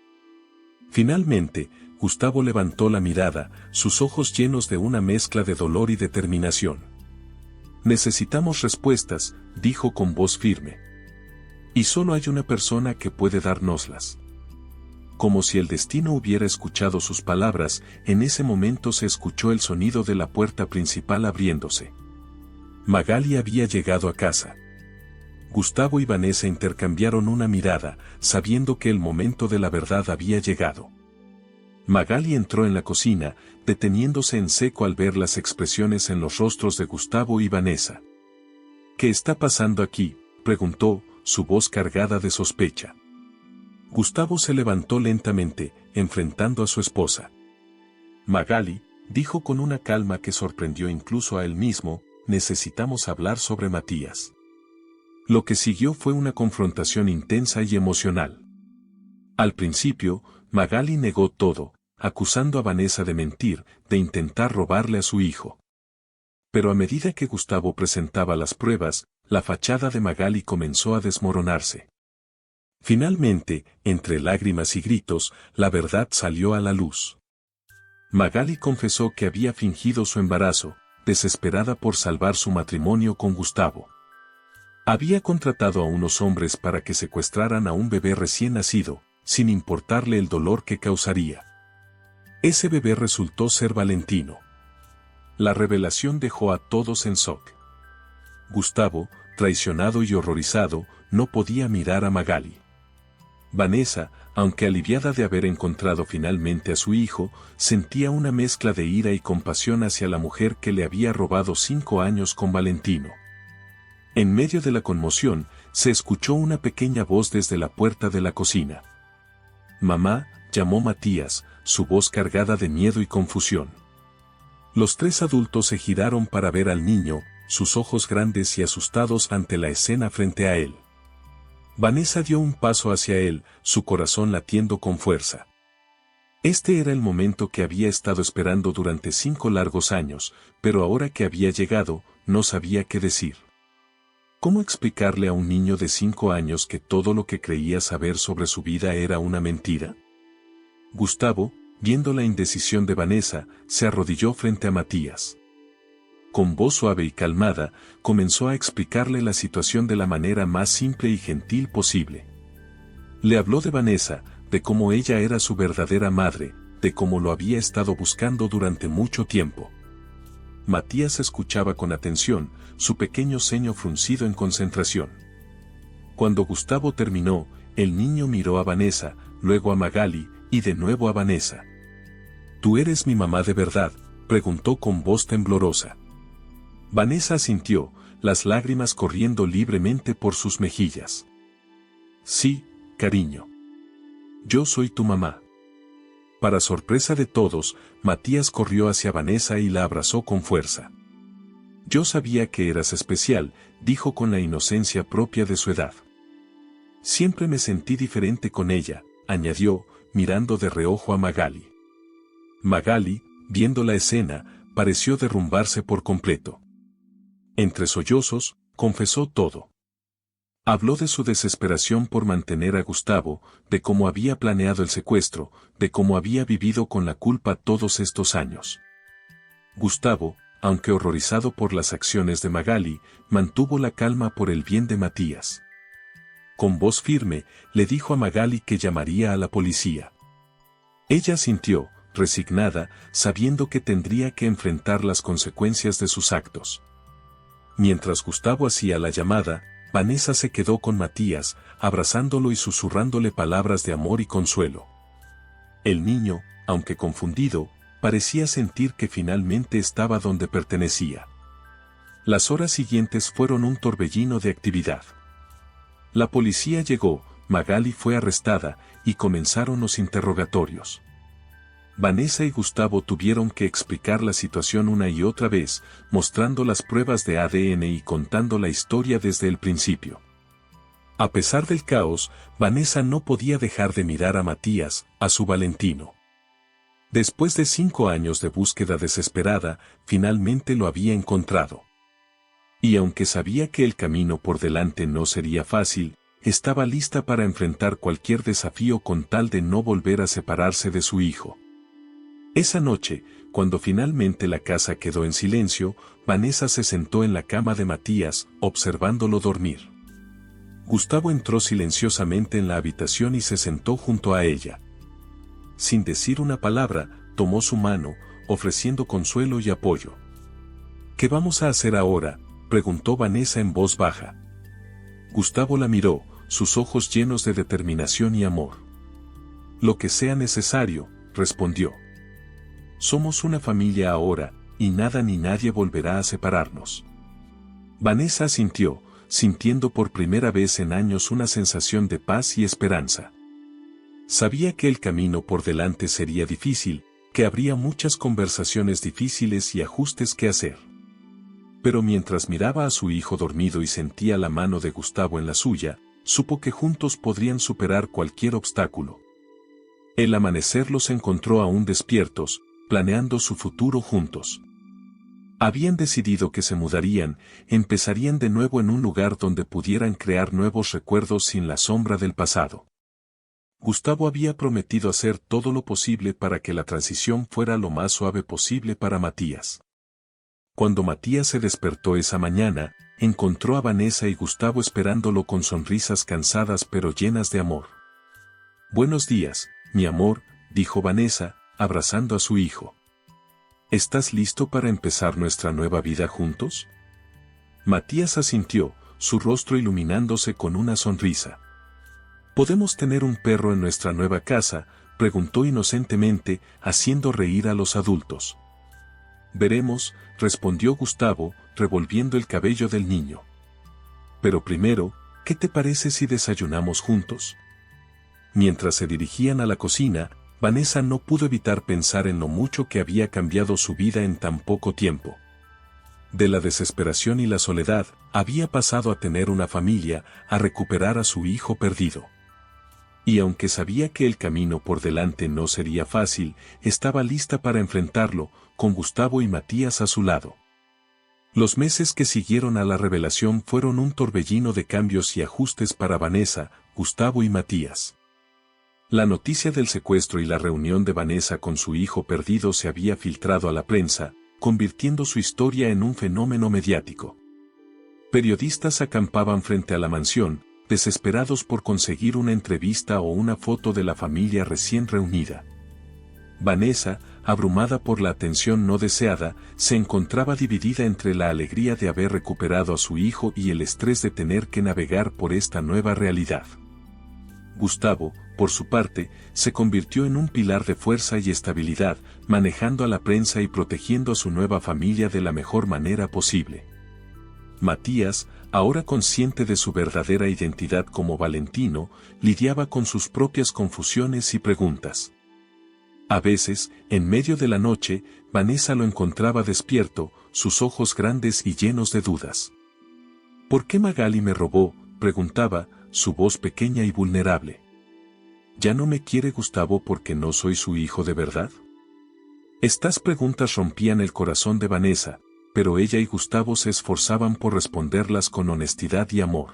Finalmente, Gustavo levantó la mirada, sus ojos llenos de una mezcla de dolor y determinación. Necesitamos respuestas, dijo con voz firme. Y solo hay una persona que puede dárnoslas. Como si el destino hubiera escuchado sus palabras, en ese momento se escuchó el sonido de la puerta principal abriéndose. Magali había llegado a casa. Gustavo y Vanessa intercambiaron una mirada, sabiendo que el momento de la verdad había llegado. Magali entró en la cocina, deteniéndose en seco al ver las expresiones en los rostros de Gustavo y Vanessa. ¿Qué está pasando aquí?, preguntó, su voz cargada de sospecha. Gustavo se levantó lentamente, enfrentando a su esposa. Magali, dijo con una calma que sorprendió incluso a él mismo, necesitamos hablar sobre Matías. Lo que siguió fue una confrontación intensa y emocional. Al principio, Magali negó todo, acusando a Vanessa de mentir, de intentar robarle a su hijo. Pero a medida que Gustavo presentaba las pruebas, la fachada de Magali comenzó a desmoronarse. Finalmente, entre lágrimas y gritos, la verdad salió a la luz. Magali confesó que había fingido su embarazo, desesperada por salvar su matrimonio con Gustavo. Había contratado a unos hombres para que secuestraran a un bebé recién nacido, sin importarle el dolor que causaría. Ese bebé resultó ser Valentino. La revelación dejó a todos en shock. Gustavo, traicionado y horrorizado, no podía mirar a Magali. Vanessa, aunque aliviada de haber encontrado finalmente a su hijo, sentía una mezcla de ira y compasión hacia la mujer que le había robado 5 años con Valentino. En medio de la conmoción, se escuchó una pequeña voz desde la puerta de la cocina. Mamá, llamó Matías, su voz cargada de miedo y confusión. Los 3 adultos se giraron para ver al niño, sus ojos grandes y asustados ante la escena frente a él. Vanessa dio un paso hacia él, su corazón latiendo con fuerza. Este era el momento que había estado esperando durante 5 largos años, pero ahora que había llegado, no sabía qué decir. ¿Cómo explicarle a un niño de 5 años que todo lo que creía saber sobre su vida era una mentira? Gustavo, viendo la indecisión de Vanessa, se arrodilló frente a Matías. Con voz suave y calmada, comenzó a explicarle la situación de la manera más simple y gentil posible. Le habló de Vanessa, de cómo ella era su verdadera madre, de cómo lo había estado buscando durante mucho tiempo. Matías escuchaba con atención, su pequeño ceño fruncido en concentración. Cuando Gustavo terminó, el niño miró a Vanessa, luego a Magali, y de nuevo a Vanessa. ¿Tú eres mi mamá de verdad?, preguntó con voz temblorosa. Vanessa asintió, las lágrimas corriendo libremente por sus mejillas. Sí, cariño. Yo soy tu mamá. Para sorpresa de todos, Matías corrió hacia Vanessa y la abrazó con fuerza. Yo sabía que eras especial, dijo con la inocencia propia de su edad. Siempre me sentí diferente con ella, añadió, mirando de reojo a Magali. Magali, viendo la escena, pareció derrumbarse por completo. Entre sollozos, confesó todo. Habló de su desesperación por mantener a Gustavo, de cómo había planeado el secuestro, de cómo había vivido con la culpa todos estos años. Gustavo, aunque horrorizado por las acciones de Magali, mantuvo la calma por el bien de Matías. Con voz firme, le dijo a Magali que llamaría a la policía. Ella asintió, resignada, sabiendo que tendría que enfrentar las consecuencias de sus actos. Mientras Gustavo hacía la llamada, Vanessa se quedó con Matías, abrazándolo y susurrándole palabras de amor y consuelo. El niño, aunque confundido, parecía sentir que finalmente estaba donde pertenecía. Las horas siguientes fueron un torbellino de actividad. La policía llegó, Magali fue arrestada, y comenzaron los interrogatorios. Vanessa y Gustavo tuvieron que explicar la situación una y otra vez, mostrando las pruebas de ADN y contando la historia desde el principio. A pesar del caos, Vanessa no podía dejar de mirar a Matías, a su Valentino. Después de 5 años de búsqueda desesperada, finalmente lo había encontrado. Y aunque sabía que el camino por delante no sería fácil, estaba lista para enfrentar cualquier desafío con tal de no volver a separarse de su hijo. Esa noche, cuando finalmente la casa quedó en silencio, Vanessa se sentó en la cama de Matías, observándolo dormir. Gustavo entró silenciosamente en la habitación y se sentó junto a ella. Sin decir una palabra, tomó su mano, ofreciendo consuelo y apoyo. ¿Qué vamos a hacer ahora?, preguntó Vanessa en voz baja. Gustavo la miró, sus ojos llenos de determinación y amor. Lo que sea necesario, respondió. Somos una familia ahora, y nada ni nadie volverá a separarnos. Vanessa asintió, sintiendo por primera vez en años una sensación de paz y esperanza. Sabía que el camino por delante sería difícil, que habría muchas conversaciones difíciles y ajustes que hacer. Pero mientras miraba a su hijo dormido y sentía la mano de Gustavo en la suya, supo que juntos podrían superar cualquier obstáculo. El amanecer los encontró aún despiertos, planeando su futuro juntos. Habían decidido que se mudarían, empezarían de nuevo en un lugar donde pudieran crear nuevos recuerdos sin la sombra del pasado. Gustavo había prometido hacer todo lo posible para que la transición fuera lo más suave posible para Matías. Cuando Matías se despertó esa mañana, encontró a Vanessa y Gustavo esperándolo con sonrisas cansadas pero llenas de amor. «Buenos días, mi amor», dijo Vanessa, abrazando a su hijo. ¿Estás listo para empezar nuestra nueva vida juntos? Matías asintió, su rostro iluminándose con una sonrisa. ¿Podemos tener un perro en nuestra nueva casa?, preguntó inocentemente, haciendo reír a los adultos. Veremos, respondió Gustavo, revolviendo el cabello del niño. Pero primero, ¿qué te parece si desayunamos juntos? Mientras se dirigían a la cocina, Vanessa no pudo evitar pensar en lo mucho que había cambiado su vida en tan poco tiempo. De la desesperación y la soledad, había pasado a tener una familia, a recuperar a su hijo perdido. Y aunque sabía que el camino por delante no sería fácil, estaba lista para enfrentarlo, con Gustavo y Matías a su lado. Los meses que siguieron a la revelación fueron un torbellino de cambios y ajustes para Vanessa, Gustavo y Matías. La noticia del secuestro y la reunión de Vanessa con su hijo perdido se había filtrado a la prensa, convirtiendo su historia en un fenómeno mediático. Periodistas acampaban frente a la mansión, desesperados por conseguir una entrevista o una foto de la familia recién reunida. Vanessa, abrumada por la atención no deseada, se encontraba dividida entre la alegría de haber recuperado a su hijo y el estrés de tener que navegar por esta nueva realidad. Gustavo, por su parte, se convirtió en un pilar de fuerza y estabilidad, manejando a la prensa y protegiendo a su nueva familia de la mejor manera posible. Matías, ahora consciente de su verdadera identidad como Valentino, lidiaba con sus propias confusiones y preguntas. A veces, en medio de la noche, Vanessa lo encontraba despierto, sus ojos grandes y llenos de dudas. ¿Por qué Magali me robó?, preguntaba, su voz pequeña y vulnerable. ¿Ya no me quiere Gustavo porque no soy su hijo de verdad? Estas preguntas rompían el corazón de Vanessa, pero ella y Gustavo se esforzaban por responderlas con honestidad y amor.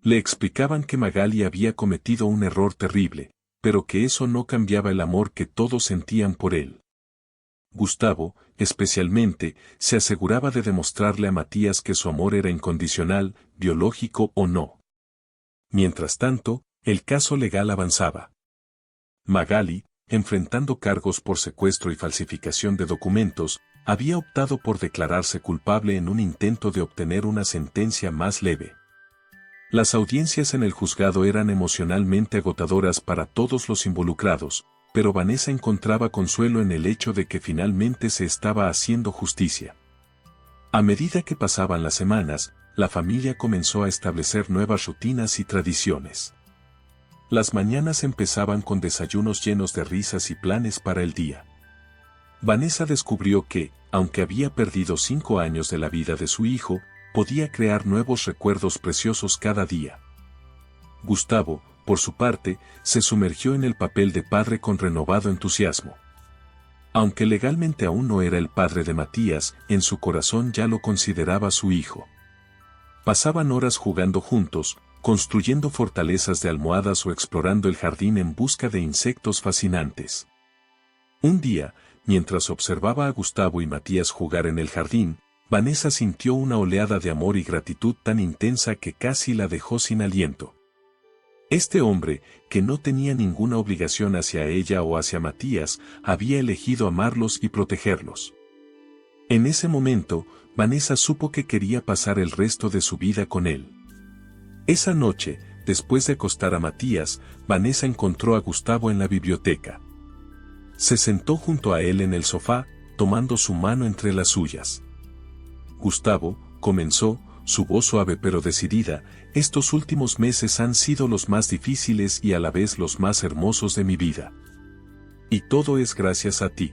Le explicaban que Magali había cometido un error terrible, pero que eso no cambiaba el amor que todos sentían por él. Gustavo, especialmente, se aseguraba de demostrarle a Matías que su amor era incondicional, biológico o no. Mientras tanto, el caso legal avanzaba. Magali, enfrentando cargos por secuestro y falsificación de documentos, había optado por declararse culpable en un intento de obtener una sentencia más leve. Las audiencias en el juzgado eran emocionalmente agotadoras para todos los involucrados, pero Vanessa encontraba consuelo en el hecho de que finalmente se estaba haciendo justicia. A medida que pasaban las semanas, la familia comenzó a establecer nuevas rutinas y tradiciones. Las mañanas empezaban con desayunos llenos de risas y planes para el día. Vanessa descubrió que, aunque había perdido 5 años de la vida de su hijo, podía crear nuevos recuerdos preciosos cada día. Gustavo, por su parte, se sumergió en el papel de padre con renovado entusiasmo. Aunque legalmente aún no era el padre de Matías, en su corazón ya lo consideraba su hijo. Pasaban horas jugando juntos, construyendo fortalezas de almohadas o explorando el jardín en busca de insectos fascinantes. Un día, mientras observaba a Gustavo y Matías jugar en el jardín, Vanessa sintió una oleada de amor y gratitud tan intensa que casi la dejó sin aliento. Este hombre, que no tenía ninguna obligación hacia ella o hacia Matías, había elegido amarlos y protegerlos. En ese momento, Vanessa supo que quería pasar el resto de su vida con él. Esa noche, después de acostar a Matías, Vanessa encontró a Gustavo en la biblioteca. Se sentó junto a él en el sofá, tomando su mano entre las suyas. Gustavo, comenzó, su voz suave pero decidida, estos últimos meses han sido los más difíciles y a la vez los más hermosos de mi vida. Y todo es gracias a ti.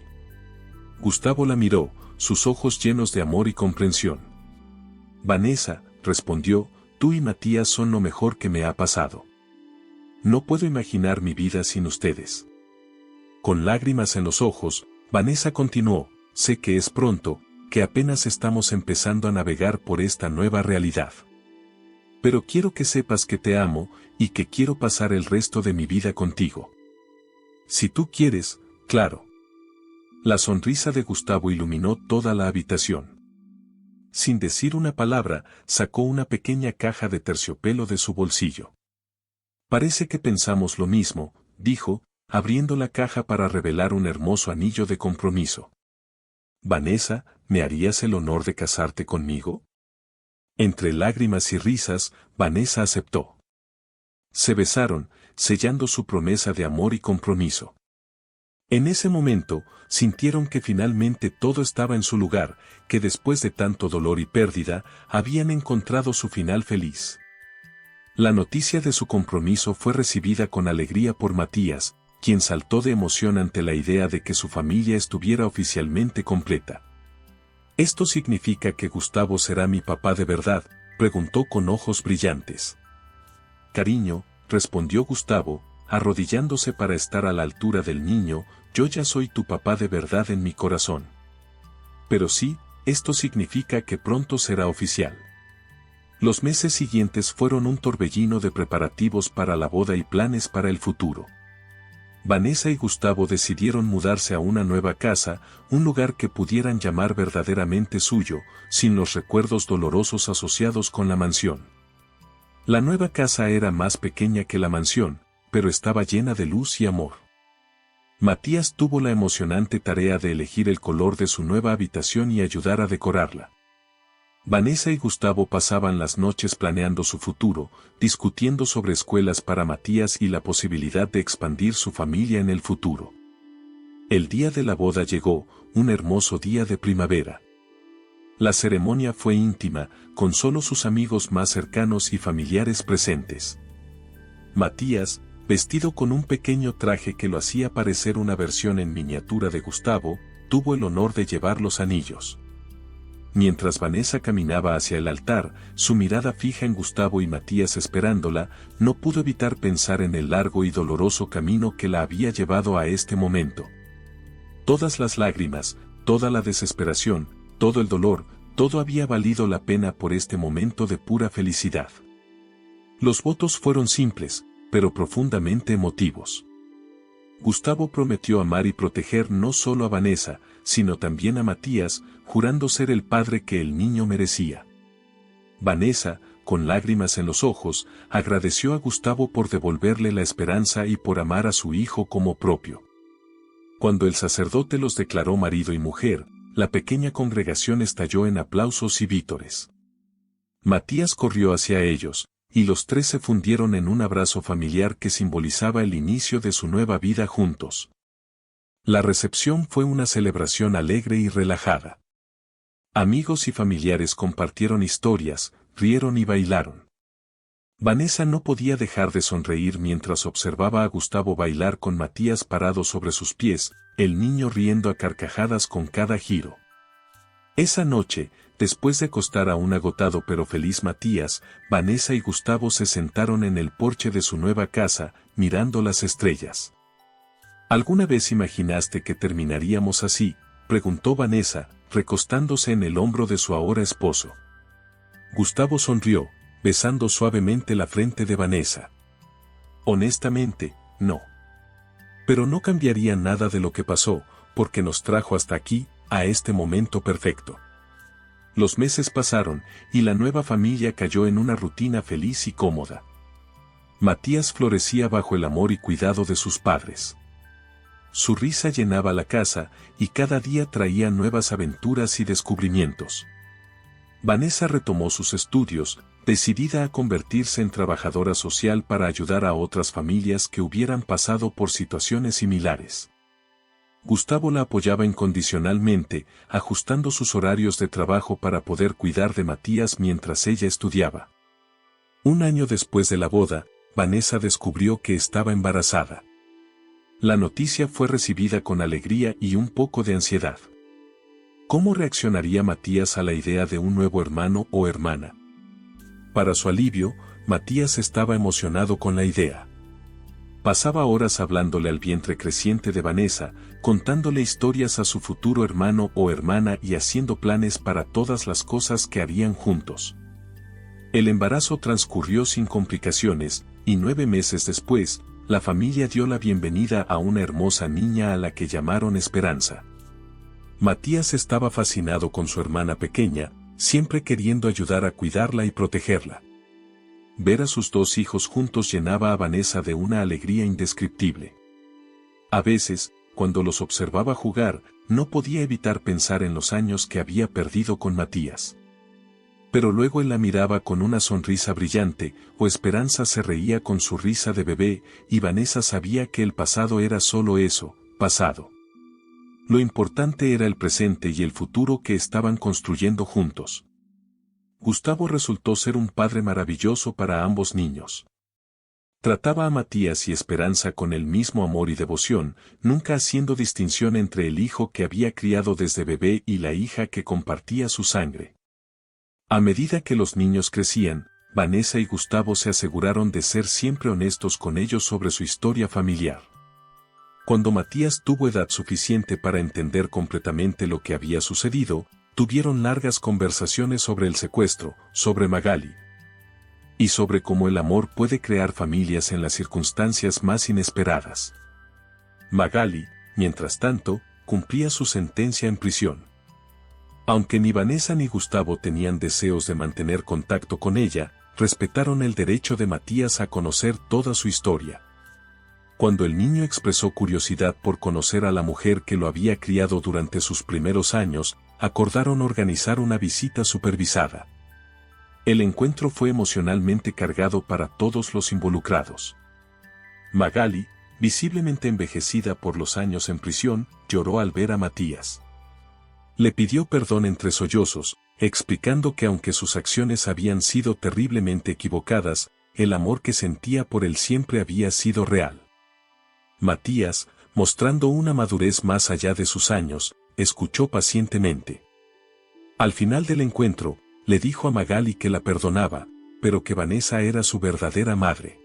Gustavo la miró, sus ojos llenos de amor y comprensión. Vanessa, respondió, tú y Matías son lo mejor que me ha pasado. No puedo imaginar mi vida sin ustedes. Con lágrimas en los ojos, Vanessa continuó, sé que es pronto, que apenas estamos empezando a navegar por esta nueva realidad. Pero quiero que sepas que te amo, y que quiero pasar el resto de mi vida contigo. Si tú quieres, claro. La sonrisa de Gustavo iluminó toda la habitación. Sin decir una palabra, sacó una pequeña caja de terciopelo de su bolsillo. Parece que pensamos lo mismo, dijo, abriendo la caja para revelar un hermoso anillo de compromiso. Vanessa, ¿me harías el honor de casarte conmigo? Entre lágrimas y risas, Vanessa aceptó. Se besaron, sellando su promesa de amor y compromiso. En ese momento, sintieron que finalmente todo estaba en su lugar, que después de tanto dolor y pérdida, habían encontrado su final feliz. La noticia de su compromiso fue recibida con alegría por Matías, quien saltó de emoción ante la idea de que su familia estuviera oficialmente completa. ¿Esto significa que Gustavo será mi papá de verdad?, preguntó con ojos brillantes. Cariño, respondió Gustavo, arrodillándose para estar a la altura del niño, yo ya soy tu papá de verdad en mi corazón. Pero sí, esto significa que pronto será oficial. Los meses siguientes fueron un torbellino de preparativos para la boda y planes para el futuro. Vanessa y Gustavo decidieron mudarse a una nueva casa, un lugar que pudieran llamar verdaderamente suyo, sin los recuerdos dolorosos asociados con la mansión. La nueva casa era más pequeña que la mansión, pero estaba llena de luz y amor. Matías tuvo la emocionante tarea de elegir el color de su nueva habitación y ayudar a decorarla. Vanessa y Gustavo pasaban las noches planeando su futuro, discutiendo sobre escuelas para Matías y la posibilidad de expandir su familia en el futuro. El día de la boda llegó, un hermoso día de primavera. La ceremonia fue íntima, con solo sus amigos más cercanos y familiares presentes. Matías, vestido con un pequeño traje que lo hacía parecer una versión en miniatura de Gustavo, tuvo el honor de llevar los anillos. Mientras Vanessa caminaba hacia el altar, su mirada fija en Gustavo y Matías esperándola, no pudo evitar pensar en el largo y doloroso camino que la había llevado a este momento. Todas las lágrimas, toda la desesperación, todo el dolor, todo había valido la pena por este momento de pura felicidad. Los votos fueron simples, pero profundamente emotivos. Gustavo prometió amar y proteger no solo a Vanessa, sino también a Matías, jurando ser el padre que el niño merecía. Vanessa, con lágrimas en los ojos, agradeció a Gustavo por devolverle la esperanza y por amar a su hijo como propio. Cuando el sacerdote los declaró marido y mujer, la pequeña congregación estalló en aplausos y vítores. Matías corrió hacia ellos, y los tres se fundieron en un abrazo familiar que simbolizaba el inicio de su nueva vida juntos. La recepción fue una celebración alegre y relajada. Amigos y familiares compartieron historias, rieron y bailaron. Vanessa no podía dejar de sonreír mientras observaba a Gustavo bailar con Matías parado sobre sus pies, el niño riendo a carcajadas con cada giro. Esa noche, después de acostar a un agotado pero feliz Matías, Vanessa y Gustavo se sentaron en el porche de su nueva casa, mirando las estrellas. ¿Alguna vez imaginaste que terminaríamos así?, preguntó Vanessa, recostándose en el hombro de su ahora esposo. Gustavo sonrió, besando suavemente la frente de Vanessa. Honestamente, no. Pero no cambiaría nada de lo que pasó, porque nos trajo hasta aquí, a este momento perfecto. Los meses pasaron, y la nueva familia cayó en una rutina feliz y cómoda. Matías florecía bajo el amor y cuidado de sus padres. Su risa llenaba la casa, y cada día traía nuevas aventuras y descubrimientos. Vanessa retomó sus estudios, decidida a convertirse en trabajadora social para ayudar a otras familias que hubieran pasado por situaciones similares. Gustavo la apoyaba incondicionalmente, ajustando sus horarios de trabajo para poder cuidar de Matías mientras ella estudiaba. Un año después de la boda, Vanessa descubrió que estaba embarazada. La noticia fue recibida con alegría y un poco de ansiedad. ¿Cómo reaccionaría Matías a la idea de un nuevo hermano o hermana? Para su alivio, Matías estaba emocionado con la idea. Pasaba horas hablándole al vientre creciente de Vanessa, contándole historias a su futuro hermano o hermana y haciendo planes para todas las cosas que harían juntos. El embarazo transcurrió sin complicaciones, y 9 meses después, la familia dio la bienvenida a una hermosa niña a la que llamaron Esperanza. Matías estaba fascinado con su hermana pequeña, siempre queriendo ayudar a cuidarla y protegerla. Ver a sus 2 hijos juntos llenaba a Vanessa de una alegría indescriptible. A veces, cuando los observaba jugar, no podía evitar pensar en los años que había perdido con Matías. Pero luego él la miraba con una sonrisa brillante, o Esperanza se reía con su risa de bebé, y Vanessa sabía que el pasado era solo eso, pasado. Lo importante era el presente y el futuro que estaban construyendo juntos. Gustavo resultó ser un padre maravilloso para ambos niños. Trataba a Matías y Esperanza con el mismo amor y devoción, nunca haciendo distinción entre el hijo que había criado desde bebé y la hija que compartía su sangre. A medida que los niños crecían, Vanessa y Gustavo se aseguraron de ser siempre honestos con ellos sobre su historia familiar. Cuando Matías tuvo edad suficiente para entender completamente lo que había sucedido, tuvieron largas conversaciones sobre el secuestro, sobre Magali, y sobre cómo el amor puede crear familias en las circunstancias más inesperadas. Magali, mientras tanto, cumplía su sentencia en prisión. Aunque ni Vanessa ni Gustavo tenían deseos de mantener contacto con ella, respetaron el derecho de Matías a conocer toda su historia. Cuando el niño expresó curiosidad por conocer a la mujer que lo había criado durante sus primeros años, acordaron organizar una visita supervisada. El encuentro fue emocionalmente cargado para todos los involucrados. Magali, visiblemente envejecida por los años en prisión, lloró al ver a Matías. Le pidió perdón entre sollozos, explicando que aunque sus acciones habían sido terriblemente equivocadas, el amor que sentía por él siempre había sido real. Matías, mostrando una madurez más allá de sus años, escuchó pacientemente. Al final del encuentro, le dijo a Magali que la perdonaba, pero que Vanessa era su verdadera madre.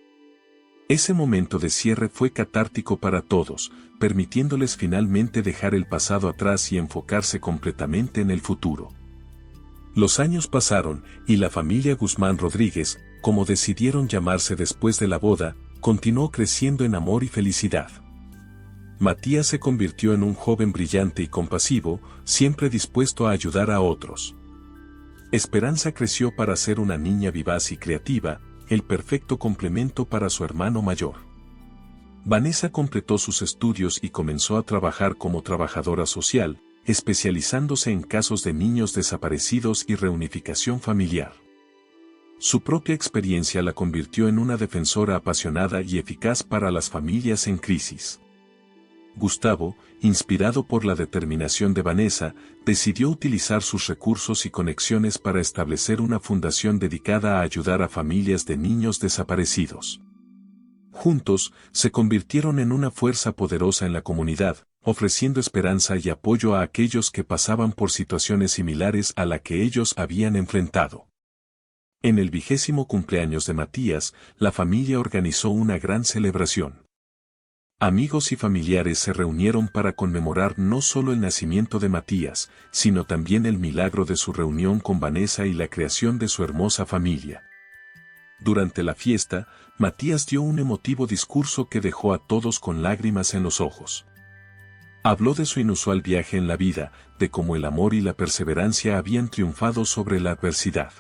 Ese momento de cierre fue catártico para todos, permitiéndoles finalmente dejar el pasado atrás y enfocarse completamente en el futuro. Los años pasaron, y la familia Guzmán Rodríguez, como decidieron llamarse después de la boda, continuó creciendo en amor y felicidad. Matías se convirtió en un joven brillante y compasivo, siempre dispuesto a ayudar a otros. Esperanza creció para ser una niña vivaz y creativa, el perfecto complemento para su hermano mayor. Vanessa completó sus estudios y comenzó a trabajar como trabajadora social, especializándose en casos de niños desaparecidos y reunificación familiar. Su propia experiencia la convirtió en una defensora apasionada y eficaz para las familias en crisis. Gustavo, inspirado por la determinación de Vanessa, decidió utilizar sus recursos y conexiones para establecer una fundación dedicada a ayudar a familias de niños desaparecidos. Juntos, se convirtieron en una fuerza poderosa en la comunidad, ofreciendo esperanza y apoyo a aquellos que pasaban por situaciones similares a la que ellos habían enfrentado. En el 20º cumpleaños de Matías, la familia organizó una gran celebración. Amigos y familiares se reunieron para conmemorar no solo el nacimiento de Matías, sino también el milagro de su reunión con Vanessa y la creación de su hermosa familia. Durante la fiesta, Matías dio un emotivo discurso que dejó a todos con lágrimas en los ojos. Habló de su inusual viaje en la vida, de cómo el amor y la perseverancia habían triunfado sobre la adversidad.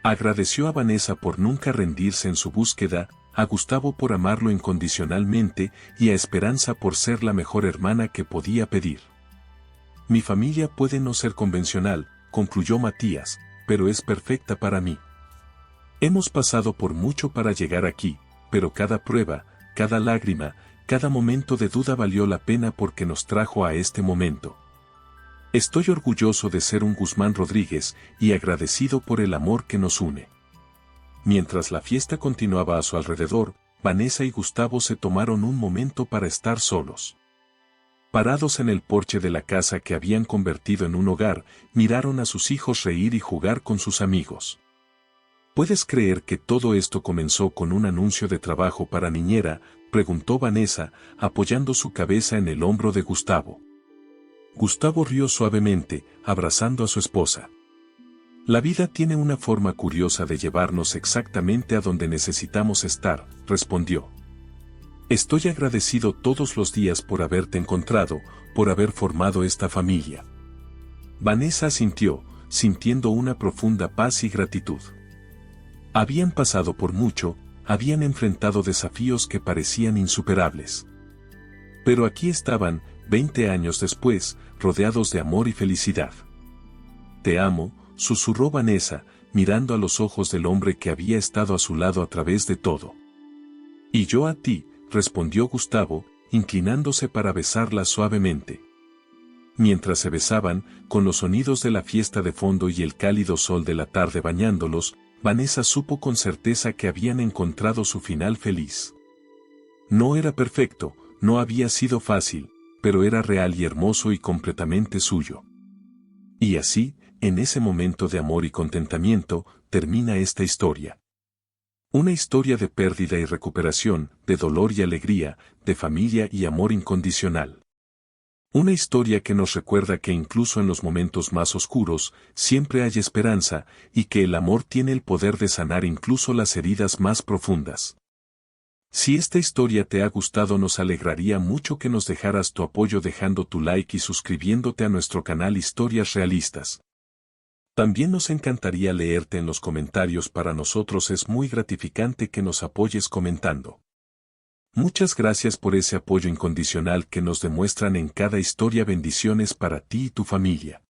Agradeció a Vanessa por nunca rendirse en su búsqueda, a Gustavo por amarlo incondicionalmente y a Esperanza por ser la mejor hermana que podía pedir. Mi familia puede no ser convencional, concluyó Matías, pero es perfecta para mí. Hemos pasado por mucho para llegar aquí, pero cada prueba, cada lágrima, cada momento de duda valió la pena porque nos trajo a este momento. Estoy orgulloso de ser un Guzmán Rodríguez y agradecido por el amor que nos une. Mientras la fiesta continuaba a su alrededor, Vanessa y Gustavo se tomaron un momento para estar solos. Parados en el porche de la casa que habían convertido en un hogar, miraron a sus hijos reír y jugar con sus amigos. ¿Puedes creer que todo esto comenzó con un anuncio de trabajo para niñera?, preguntó Vanessa, apoyando su cabeza en el hombro de Gustavo. Gustavo rió suavemente, abrazando a su esposa. La vida tiene una forma curiosa de llevarnos exactamente a donde necesitamos estar, respondió. Estoy agradecido todos los días por haberte encontrado, por haber formado esta familia. Vanessa asintió, sintiendo una profunda paz y gratitud. Habían pasado por mucho, habían enfrentado desafíos que parecían insuperables. Pero aquí estaban, 20 años después, rodeados de amor y felicidad. Te amo, susurró Vanessa, mirando a los ojos del hombre que había estado a su lado a través de todo. Y yo a ti, respondió Gustavo, inclinándose para besarla suavemente. Mientras se besaban, con los sonidos de la fiesta de fondo y el cálido sol de la tarde bañándolos, Vanessa supo con certeza que habían encontrado su final feliz. No era perfecto, no había sido fácil, pero era real y hermoso y completamente suyo. Y así, en ese momento de amor y contentamiento, termina esta historia. Una historia de pérdida y recuperación, de dolor y alegría, de familia y amor incondicional. Una historia que nos recuerda que incluso en los momentos más oscuros, siempre hay esperanza, y que el amor tiene el poder de sanar incluso las heridas más profundas. Si esta historia te ha gustado, nos alegraría mucho que nos dejaras tu apoyo dejando tu like y suscribiéndote a nuestro canal Historias Realistas. También nos encantaría leerte en los comentarios. Para nosotros es muy gratificante que nos apoyes comentando. Muchas gracias por ese apoyo incondicional que nos demuestran en cada historia. Bendiciones para ti y tu familia.